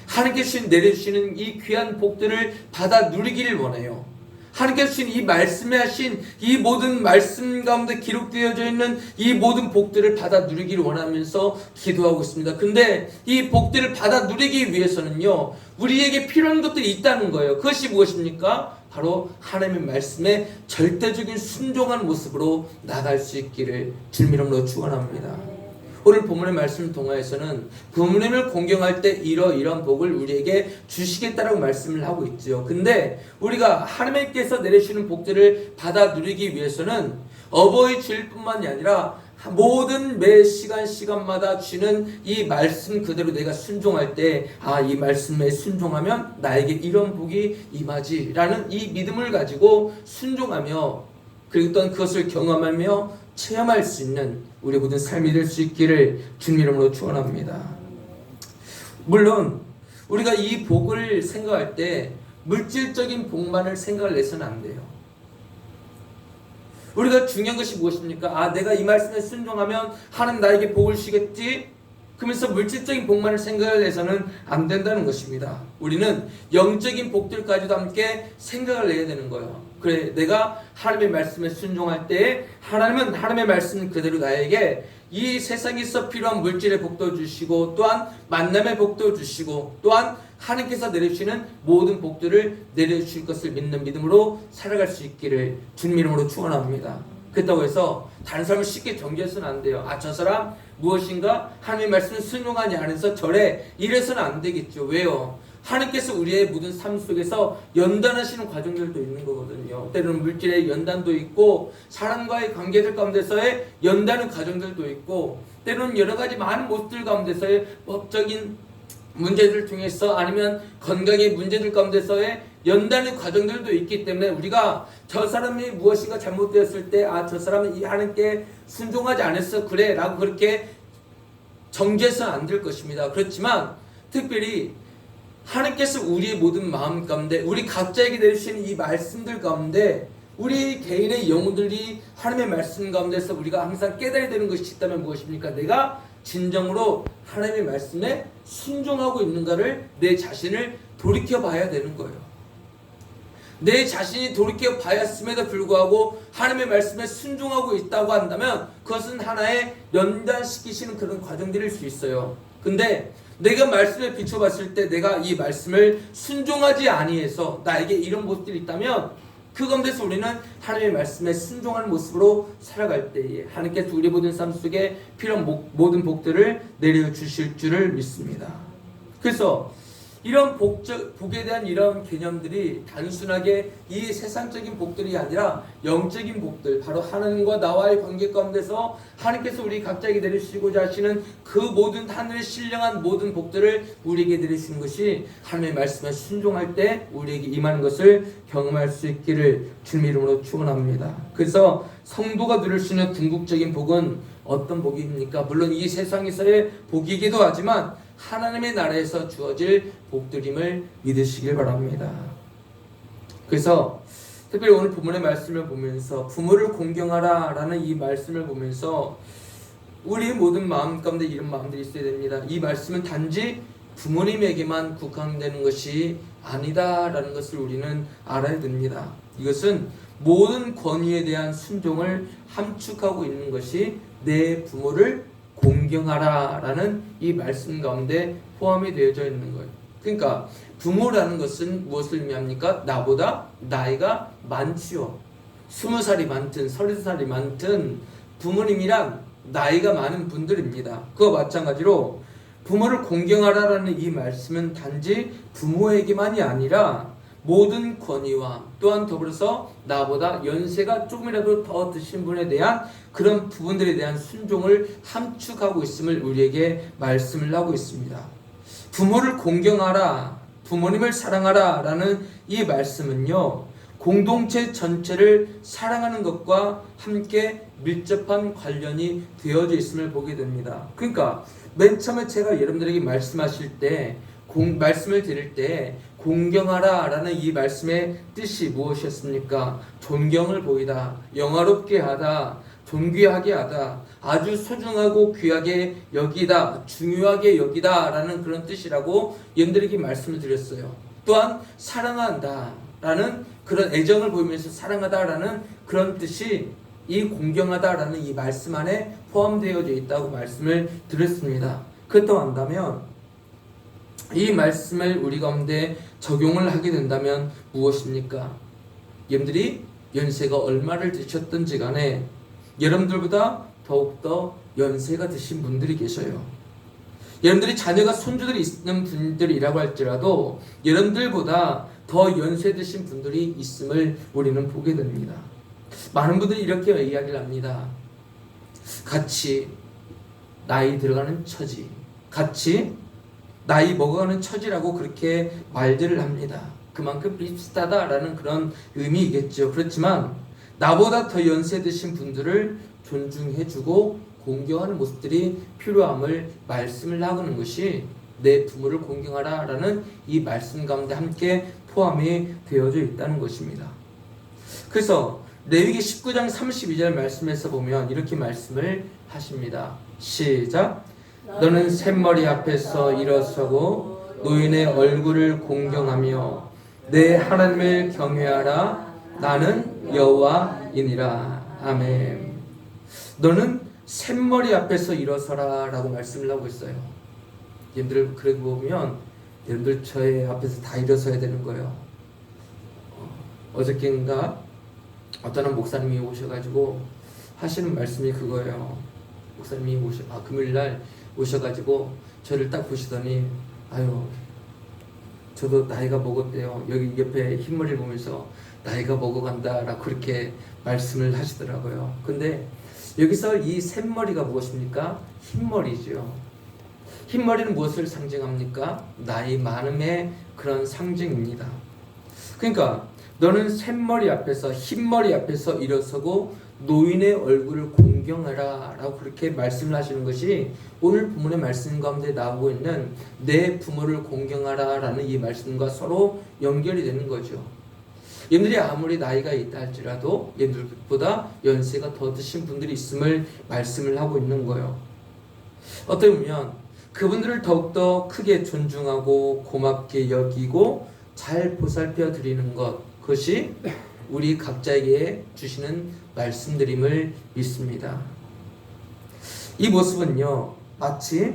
하나님께서 내려주시는 이 귀한 복들을 받아 누리기를 원해요. 하나님께서 주신 이 말씀에 하신 이 모든 말씀 가운데 기록되어져 있는 이 모든 복들을 받아 누리기를 원하면서 기도하고 있습니다. 근데 이 복들을 받아 누리기 위해서는요, 우리에게 필요한 것들이 있다는 거예요. 그것이 무엇입니까? 바로 하나님의 말씀에 절대적인 순종한 모습으로 나갈 수 있기를 주님 이름으로 축원합니다. 오늘 본문의 말씀을 통하여서는 부모님을 공경할 때 이러이러한 복을 우리에게 주시겠다라고 말씀을 하고 있죠. 근데 우리가 하나님께서 내리시는 복들을 받아 누리기 위해서는 어버이 주일뿐만이 아니라 모든 매 시간마다 주시는 이 말씀 그대로 내가 순종할 때, 아, 이 말씀에 순종하면 나에게 이런 복이 임하지 라는 이 믿음을 가지고 순종하며, 그리고 또한 그것을 경험하며 체험할 수 있는 우리 모든 삶이 될 수 있기를 주님 이름으로 축원합니다. 물론 우리가 이 복을 생각할 때 물질적인 복만을 생각을 해서는 안 돼요. 우리가 중요한 것이 무엇입니까? 아, 내가 이 말씀에 순종하면 하나님 나에게 복을 주시겠지? 그러면서 물질적인 복만을 생각을 해서는 안 된다는 것입니다. 우리는 영적인 복들까지도 함께 생각을 해야 되는 거예요. 그래, 내가 하나님의 말씀에 순종할 때 하나님은 하나님의 말씀 그대로 나에게 이 세상에서 필요한 물질의 복도 주시고, 또한 만남의 복도 주시고, 또한 하나님께서 내려주시는 모든 복들을 내려주실 것을 믿는 믿음으로 살아갈 수 있기를 주님 이름으로 축원합니다. 그렇다고 해서 다른 사람을 쉽게 정죄해서는 안 돼요. 아, 저 사람 무엇인가 하나님의 말씀을 순종하지 않아서 저래, 이래서는 안 되겠죠. 왜요? 하나님께서 우리의 모든 삶 속에서 연단하시는 과정들도 있는 거거든요. 때로는 물질의 연단도 있고, 사람과의 관계들 가운데서의 연단의 과정들도 있고, 때로는 여러 가지 많은 모습들 가운데서의 법적인 문제들 중에서, 아니면 건강의 문제들 가운데서의 연단의 과정들도 있기 때문에 우리가 저 사람이 무엇인가 잘못되었을 때, 아, 저 사람은 이 하나님께 순종하지 않았어 그래 라고 그렇게 정죄해서는 안 될 것입니다. 그렇지만 특별히 하나님께서 우리의 모든 마음 가운데, 우리 각자에게 내주시는 이 말씀들 가운데, 우리 개인의 영혼들이 하나님의 말씀 가운데서 우리가 항상 깨달아야 되는 것이 있다면 무엇입니까? 내가 진정으로 하나님의 말씀에 순종하고 있는가를, 내 자신을 돌이켜봐야 되는 거예요. 내 자신이 돌이켜봐야음에도 불구하고 하나님의 말씀에 순종하고 있다고 한다면 그것은 하나의 연단시키시는 그런 과정들일 수 있어요. 근데 내가 말씀에 비춰봤을 때 내가 이 말씀을 순종하지 아니해서 나에게 이런 모습들이 있다면 그 가운데서 우리는 하나님의 말씀에 순종하는 모습으로 살아갈 때에 하나님께서 우리 모든 삶 속에 필요한 모든 복들을 내려주실 줄을 믿습니다. 그래서 이런 복에 대한 이런 개념들이 단순하게 이 세상적인 복들이 아니라 영적인 복들, 바로 하나님과 나와의 관계 가운데서 하나님께서 우리 각자에게 내리시고자 하시는 그 모든 하늘의 신령한 모든 복들을 우리에게 내리시는 것이 하나님의 말씀에 순종할 때 우리에게 임하는 것을 경험할 수 있기를 주님의 이름으로 축원합니다. 그래서 성도가 누릴 수 있는 궁극적인 복은 어떤 복입니까? 물론 이 세상에서의 복이기도 하지만 하나님의 나라에서 주어질 복들임을 믿으시길 바랍니다. 그래서 특별히 오늘 본문의 말씀을 보면서 부모를 공경하라 라는 이 말씀을 보면서 우리의 모든 마음 가운데 이런 마음들이 있어야 됩니다. 이 말씀은 단지 부모님에게만 국한되는 것이 아니다 라는 것을 우리는 알아야 됩니다. 이것은 모든 권위에 대한 순종을 함축하고 있는 것이 내 부모를 공경하라 라는 이 말씀 가운데 포함이 되어져 있는 거예요. 그러니까 부모라는 것은 무엇을 의미합니까? 나보다 나이가 많지요. 20살이 많든 30살이 많든 부모님이란 나이가 많은 분들입니다. 그와 마찬가지로 부모를 공경하라라는 이 말씀은 단지 부모에게만이 아니라 모든 권위와 또한 더불어서 나보다 연세가 조금이라도 더 드신 분에 대한 그런 부분들에 대한 순종을 함축하고 있음을 우리에게 말씀을 하고 있습니다. 부모를 공경하라, 부모님을 사랑하라 라는 이 말씀은요, 공동체 전체를 사랑하는 것과 함께 밀접한 관련이 되어져 있음을 보게 됩니다. 그러니까 맨 처음에 제가 여러분들에게 말씀하실 때 말씀을 드릴 때 공경하라 라는 이 말씀의 뜻이 무엇이었습니까? 존경을 보이다, 영화롭게 하다, 존귀하게 하다, 아주 소중하고 귀하게 여기다, 중요하게 여기다 라는 그런 뜻이라고 여러분들에게 말씀을 드렸어요. 또한 사랑한다 라는 그런 애정을 보이면서 사랑하다 라는 그런 뜻이 이 공경하다 라는 이 말씀 안에 포함되어져 있다고 말씀을 드렸습니다. 그렇다고 한다면 이 말씀을 우리 가운데 적용을 하게 된다면 무엇입니까? 여러분들이 연세가 얼마를 드셨든지 간에 여러분들보다 더욱더 연세가 드신 분들이 계셔요. 여러분들이 자녀가 손주들이 있는 분들이라고 할지라도 여러분들보다 더 연세 드신 분들이 있음을 우리는 보게 됩니다. 많은 분들이 이렇게 이야기를 합니다. 같이 나이 들어가는 처지, 같이 나이 먹어가는 처지라고 그렇게 말들을 합니다. 그만큼 비슷하다라는 그런 의미이겠죠. 그렇지만 나보다 더 연세 드신 분들을 존중해주고 공경하는 모습들이 필요함을 말씀을 하는 것이 내 부모를 공경하라 라는 이 말씀 가운데 함께 포함이 되어져 있다는 것입니다. 그래서 레위기 19장 32절 말씀에서 보면 이렇게 말씀을 하십니다. 시작. 너는 샘머리 앞에서 일어서고 노인의 얼굴을 공경하며 내 하나님을 경외하라. 나는 여호와이니라. 아멘. 너는 샘머리 앞에서 일어서라 라고 말씀을 하고 있어요. 여러분들 그러고 보면 여러분들 저의 앞에서 다 일어서야 되는 거예요. 어저께인가 어떤 한 목사님이 오셔가지고 하시는 말씀이 그거예요. 목사님이 금요일날 오셔가지고 저를 딱 보시더니 아유 저도 나이가 먹었대요. 여기 옆에 흰머리를 보면서 나이가 먹어간다 라고 그렇게 말씀을 하시더라고요. 근데 여기서 이 샘머리가 무엇입니까? 흰머리죠. 흰머리는 무엇을 상징합니까? 나이 많음의 그런 상징입니다. 그러니까 너는 샘머리 앞에서 흰머리 앞에서 일어서고 노인의 얼굴을 공경하라 라고 그렇게 말씀을 하시는 것이 오늘 본문의 말씀 가운데 나오고 있는 내 부모를 공경하라 라는 이 말씀과 서로 연결이 되는 거죠. 여러분들이 아무리 나이가 있다 할지라도 여러분들보다 연세가 더 드신 분들이 있음을 말씀을 하고 있는 거예요. 어떻게 보면 그분들을 더욱더 크게 존중하고 고맙게 여기고 잘 보살펴 드리는 것, 그것이 우리 각자에게 주시는 말씀드림을 믿습니다. 이 모습은요 마치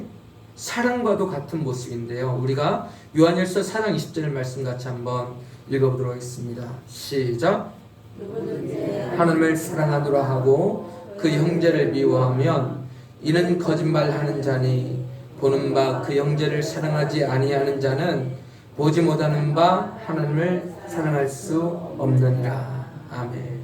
사랑과도 같은 모습인데요, 우리가 요한일서 4장 20절 말씀 같이 한번 읽어보도록 하겠습니다. 시작. 하나님을 사랑하노라 하고 그 형제를 미워하면 이는 거짓말하는 자니 보는 바 그 형제를 사랑하지 아니하는 자는 보지 못하는 바 하나님을 사랑할 수 없느니라. 아멘.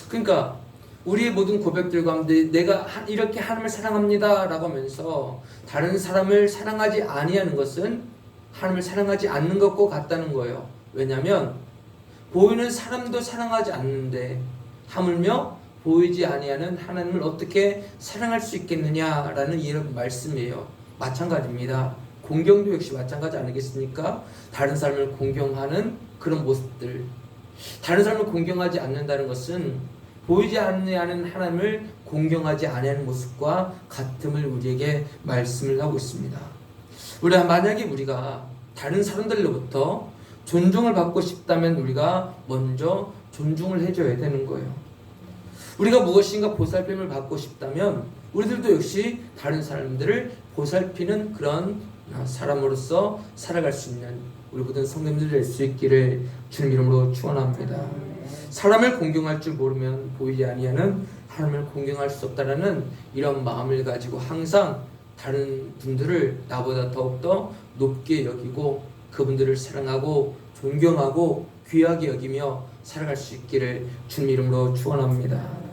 그러니까 우리의 모든 고백들 가운데 내가 이렇게 하나님을 사랑합니다 라고 하면서 다른 사람을 사랑하지 아니하는 것은 하나님을 사랑하지 않는 것과 같다는 거예요. 왜냐하면 보이는 사람도 사랑하지 않는데 하물며 보이지 아니하는 하나님을 어떻게 사랑할 수 있겠느냐라는 이런 말씀이에요. 마찬가지입니다. 공경도 역시 마찬가지 아니겠습니까? 다른 사람을 공경하는 그런 모습들, 다른 사람을 공경하지 않는다는 것은 보이지 아니하는 하나님을 공경하지 아니하는 모습과 같음을 우리에게 말씀을 하고 있습니다. 만약에 우리가 다른 사람들로부터 존중을 받고 싶다면 우리가 먼저 존중을 해줘야 되는 거예요. 우리가 무엇인가 보살핌을 받고 싶다면 우리들도 역시 다른 사람들을 보살피는 그런 사람으로서 살아갈 수 있는 우리 모든 성도님들 될 수 있기를 주님 이름으로 축원합니다. 사람을 공경할 줄 모르면 보이지 아니하는 하나님을 공경할 수 없다라는 이런 마음을 가지고 항상 다른 분들을 나보다 더욱더 높게 여기고 그분들을 사랑하고 존경하고 귀하게 여기며 살아갈 수 있기를 주님 이름으로 축원합니다.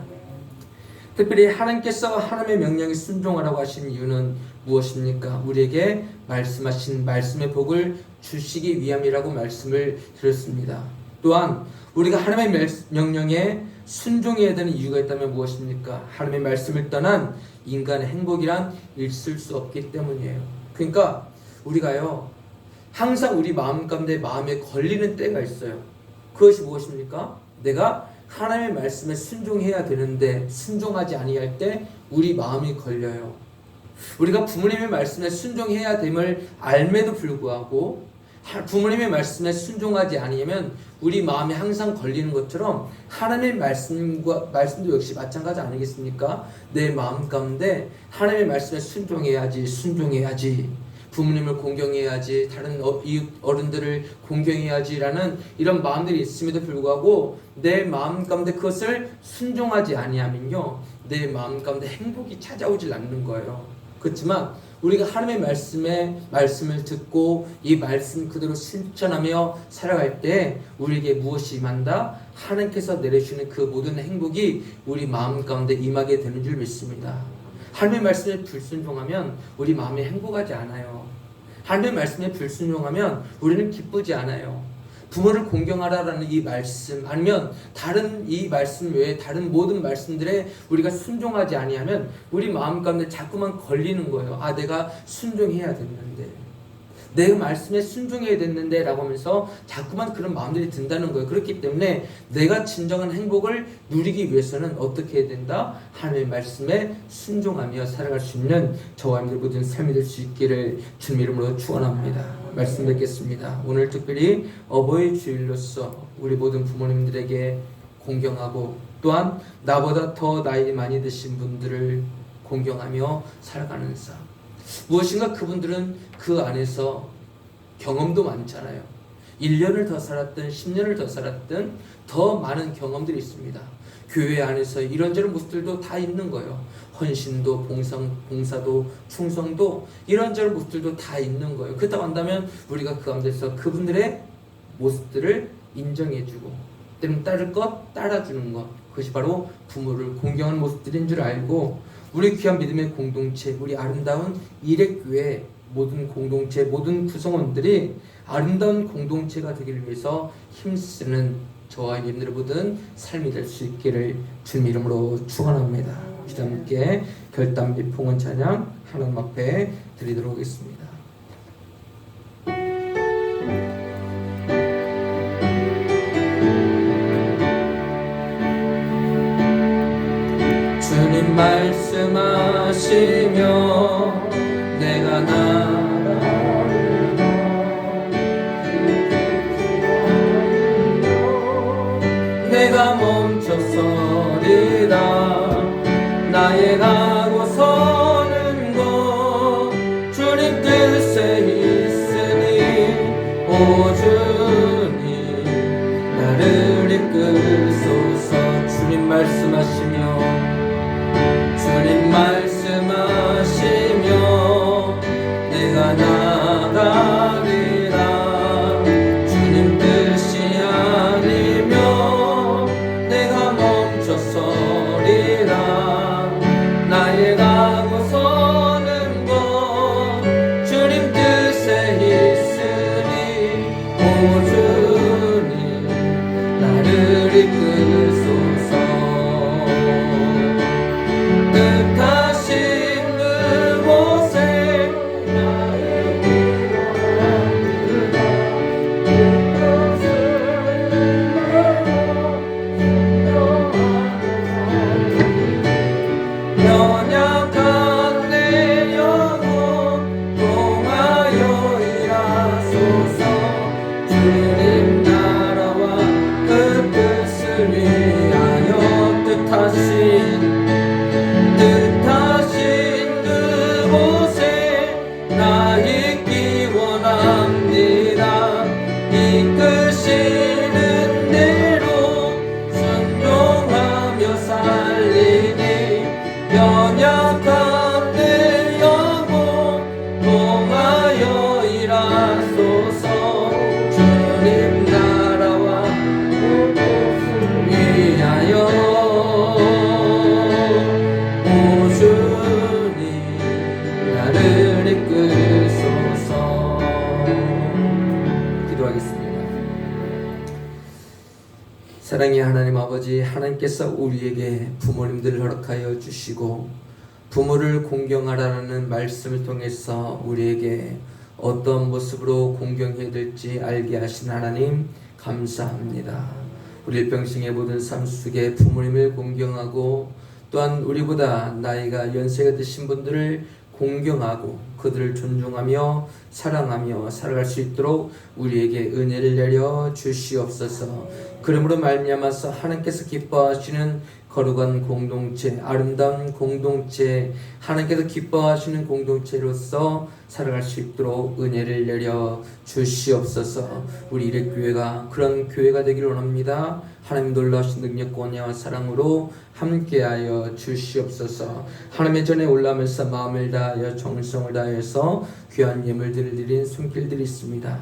특별히 하나님께서 하나님의 명령에 순종하라고 하신 이유는 무엇입니까? 우리에게 말씀하신 말씀의 복을 주시기 위함이라고 말씀을 드렸습니다. 또한 우리가 하나님의 명령에 순종해야 되는 이유가 있다면 무엇입니까? 하나님의 말씀을 떠난 인간의 행복이란 있을 수 없기 때문이에요. 그러니까 우리가요 항상 우리 마음 가운데 마음에 걸리는 때가 있어요. 그것이 무엇입니까? 내가 하나님의 말씀에 순종해야 되는데 순종하지 아니할 때 우리 마음이 걸려요. 우리가 부모님의 말씀에 순종해야 됨을 알매도 불구하고 부모님의 말씀에 순종하지 아니하면 우리 마음에 항상 걸리는 것처럼 하나님의 말씀도 역시 마찬가지 아니겠습니까? 내 마음 가운데 하나님의 말씀에 순종해야지 부모님을 공경해야지 다른 이웃 어른들을 공경해야지라는 이런 마음들이 있음에도 불구하고 내 마음 가운데 그것을 순종하지 아니하면요 내 마음 가운데 행복이 찾아오질 않는 거예요. 그렇지만 우리가 하나님의 말씀을 듣고 이 말씀 그대로 실천하며 살아갈 때 우리에게 무엇이 임한다? 하나님께서 내려주시는 그 모든 행복이 우리 마음 가운데 임하게 되는 줄 믿습니다. 하나님의 말씀에 불순종하면 우리 마음이 행복하지 않아요. 하나님의 말씀에 불순종하면 우리는 기쁘지 않아요. 부모를 공경하라라는 이 말씀 아니면 다른 이 말씀 외에 다른 모든 말씀들에 우리가 순종하지 아니하면 우리 마음 가운데 자꾸만 걸리는 거예요. 아 내가 순종해야 됐는데 내 말씀에 순종해야 됐는데 라고 하면서 자꾸만 그런 마음들이 든다는 거예요. 그렇기 때문에 내가 진정한 행복을 누리기 위해서는 어떻게 해야 된다? 하나님의 말씀에 순종하며 살아갈 수 있는 저와 여러분들 모든 삶이 될 수 있기를 주님 이름으로 축원합니다. 말씀 뵙겠습니다. 오늘 특별히 어버이 주일로서 우리 모든 부모님들에게 공경하고 또한 나보다 더 나이 많이 드신 분들을 공경하며 살아가는 삶. 무엇인가 그분들은 그 안에서 경험도 많잖아요. 1년을 더 살았든 10년을 더 살았든 더 많은 경험들이 있습니다. 교회 안에서 이런저런 모습들도 다 있는 거예요. 헌신도 봉사도 충성도 이런저런 모습들도 다 있는 거예요. 그렇다고 한다면 우리가 그 가운데서 그분들의 모습들을 인정해주고 때로는 따를 것 따라주는 것 그것이 바로 부모를 공경하는 모습들인 줄 알고 우리 귀한 믿음의 공동체 우리 아름다운 일액교회 모든 공동체 모든 구성원들이 아름다운 공동체가 되기를 위해서 힘쓰는 저와 여러분들의 모든 삶이 될 수 있기를 주님 이름으로 축원합니다. 우리 함께 결단 및 봉헌 찬양 하나님 앞에 드리도록 하겠습니다. 주님 말씀하시며 내가 나를 내가 멈춰서리라 나의 가고 서는 곳 주님 뜻에 있으니 오 주님 나를 이끌소 사랑의 하나님 아버지, 하나님께서 우리에게 부모님들을 허락하여 주시고 부모를 공경하라는 말씀을 통해서 우리에게 어떤 모습으로 공경해야 될지 알게 하신 하나님 감사합니다. 우리 일평생의 모든 삶 속에 부모님을 공경하고 또한 우리보다 나이가 연세가 드신 분들을 공경하고 그들을 존중하며 사랑하며 살아갈 수 있도록 우리에게 은혜를 내려 주시옵소서. 그러므로 말미암아서 하나님께서 기뻐하시는 거룩한 공동체, 아름다운 공동체, 하나님께서 기뻐하시는 공동체로서 살아갈 수 있도록 은혜를 내려 주시옵소서. 우리 이레교회가 그런 교회가 되기를 원합니다. 하나님 놀라우신 능력과 은혜와 사랑으로 함께하여 주시옵소서. 하나님의 전에 올라오면서 마음을 다하여 정성을 다해서 귀한 예물들을 드린 손길들이 있습니다.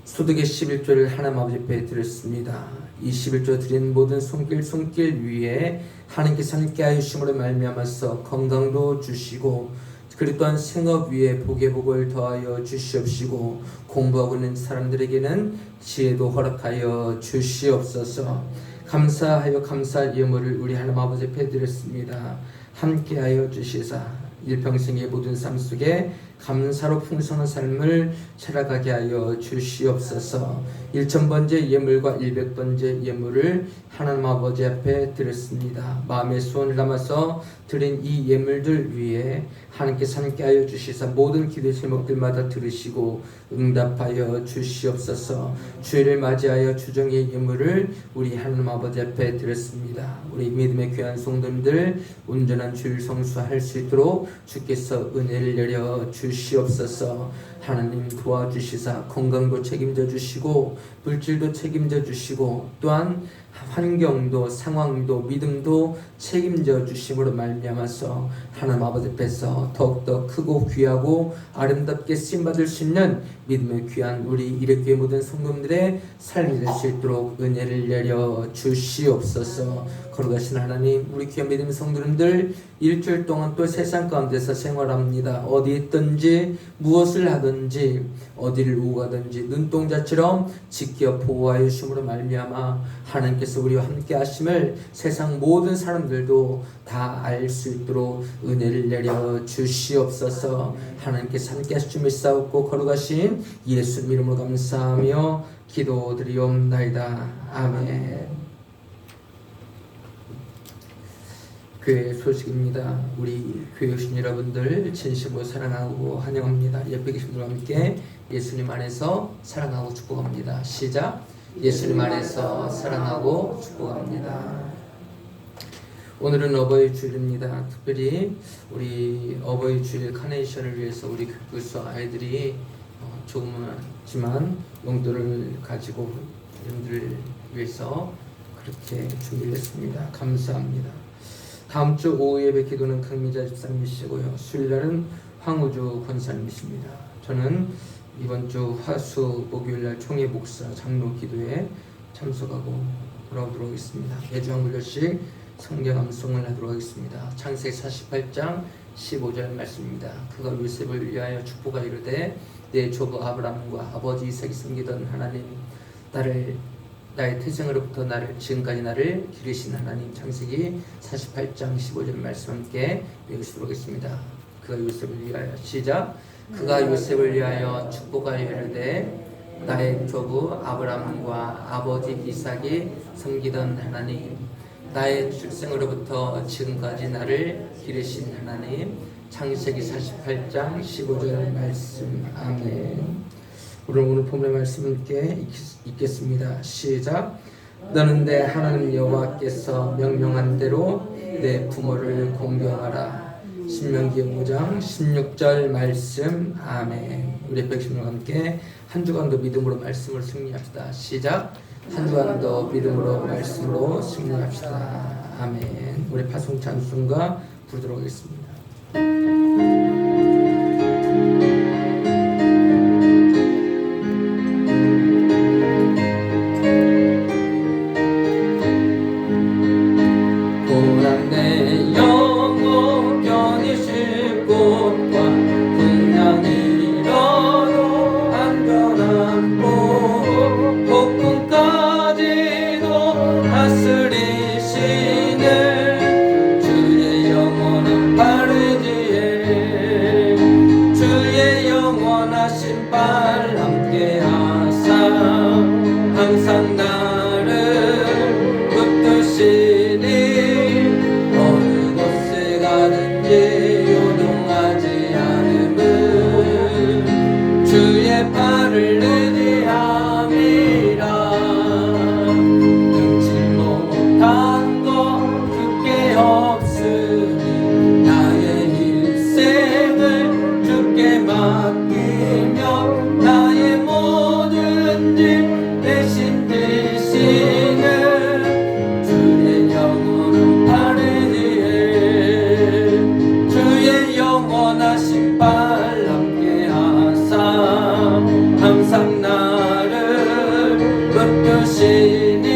소득의 11조를 하나님 아버지 앞에 드렸습니다. 이 11조 드린 모든 손길 위에 하나님께서 함께하여 주심으로 말미암아서 건강도 주시고 그리고 또한 생업 위에 복의 복을 더하여 주시옵시고 공부하고 있는 사람들에게는 지혜도 허락하여 주시옵소서. 감사하여 감사할 예물을 우리 하나님 아버지 앞에 드렸습니다. 함께하여 주시사 일평생의 모든 삶 속에 감사로 풍성한 삶을 살아가게 하여 주시옵소서. 1000번째 예물과 100번째 예물을 하나님 아버지 앞에 드렸습니다. 마음의 소원을 담아서 드린 이 예물들 위에 하나님께서 함께하여 주시사 모든 기도 제목들마다 들으시고 응답하여 주시옵소서. 주일을 맞이하여 주정의 예물을 우리 하나님 아버지 앞에 드렸습니다. 우리 믿음의 귀한 성도님들 온전한 주일 성수할 수 있도록 주께서 은혜를 내려 주시옵소서. 하나님 도와주시사 건강도 책임져 주시고 물질도 책임져 주시고 또한 환경도 상황도 믿음도 책임져 주심으로 말미암아서 하나님 아버지 앞에서 더욱더 크고 귀하고 아름답게 쓰임받을 수 있는 믿음의 귀한 우리 이레교회 모든 성도님들의 삶이 될 수 있도록 은혜를 내려 주시옵소서. 거룩하신 하나님, 우리 귀한 믿음의 성도님들 일주일 동안 또 세상 가운데서 생활합니다. 어디 있든지 무엇을 하든지 어디를 오고 가든지 눈동자처럼 지켜 보호하여 주심으로 말미암아 하나님께서 우리와 함께 하심을 세상 모든 사람들도 다 알 수 있도록 은혜를 내려 주시옵소서. 하나님께서 함께 하시심을 싸웠고 거룩하신 예수님 이름으로 감사하며 기도드리옵나이다. 아멘. 교회 소식입니다. 우리 교회 오신 여러분들 진심으로 사랑하고 환영합니다. 옆에 계신 분들과 함께 예수님 안에서 사랑하고 축복합니다. 시작. 예수님 안에서 사랑하고 축복합니다. 오늘은 어버이 주일입니다. 특별히 우리 어버이 주일 카네이션을 위해서 우리 교육소 아이들이 조그맣지만 용돈을 가지고 여러분들을 위해서 그렇게 준비를 했습니다. 감사합니다. 다음 주 오후 예배 기도는 강미자 집사님이시고요. 수요일날은 황우주 권사님이십니다. 저는 이번 주 화수 목요일날 총회 목사 장로 기도에 참석하고 돌아오도록 하겠습니다. 매주 한 구절씩 성경 암송을 하도록 하겠습니다. 창세기 48장 15절 말씀입니다. 그가 요셉을 위하여 축복하여 이르되 내 조부 아브라함과 아버지 이삭이 섬기던 하나님, 나의 태생으로부터 지금까지 나를 기르신 하나님. 창세기 48장 15절 말씀 함께 읽으시도록 하겠습니다. 그가 요셉을 위하여 시작. 그가 요셉을 위하여 축복하여 이르되 나의 조부 아브라함과 아버지 이삭이 섬기던 하나님, 나의 출생으로부터 지금까지 나를 기르신 하나님. 창세기 48장 15절 말씀. 아멘. 오늘 본문의 말씀을 함께 읽겠습니다. 시작. 너는 내 하나님 여호와께서 명령한 대로 내 부모를 공경하라. 신명기 5장 16절 말씀. 아멘. 우리 백성과 함께 한 주간도 믿음으로 말씀을 승리합시다. 시작. 한 주간도 믿음으로 말씀으로 승리합시다. 아멘. 우리 파송 찬송가 부르도록 하겠습니다. 복음까지도 신발 함께 하사 항상 나를 붙드시니 어느 곳에 가든지 요동하지 않음은 주의 발을 의지함이라. 능치 못한 것 주께 없으니 나의 일생을 주께 맡기며 나의 모든 짐 대신 지시는 주의 영원한 팔에 의해 주의 영원하신 발 함께 하사 항상 나를 붙드시니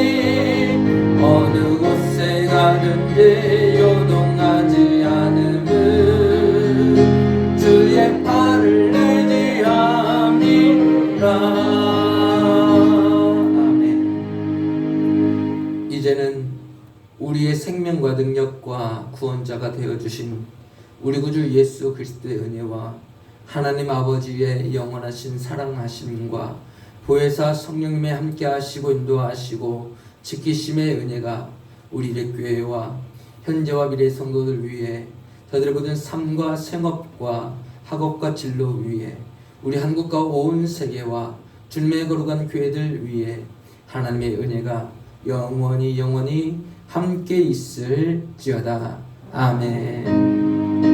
어느 곳에 가든지 요동하지 않음은 주의 팔을 의지함이라. 아멘. 이제는 우리의 생명과 능력과 구원자가 되어주신 우리 구주 예수 그리스도의 은혜와 하나님 아버지의 영원하신 사랑하심과 보혜사 성령님의 함께하시고 인도하시고 지키심의 은혜가 우리의 교회와 현재와 미래의 성도들 위해 저들의 모든 삶과 생업과 학업과 진로 위에 우리 한국과 온 세계와 주님의 거룩한 교회들 위해 하나님의 은혜가 영원히 함께 있을지어다. 아멘.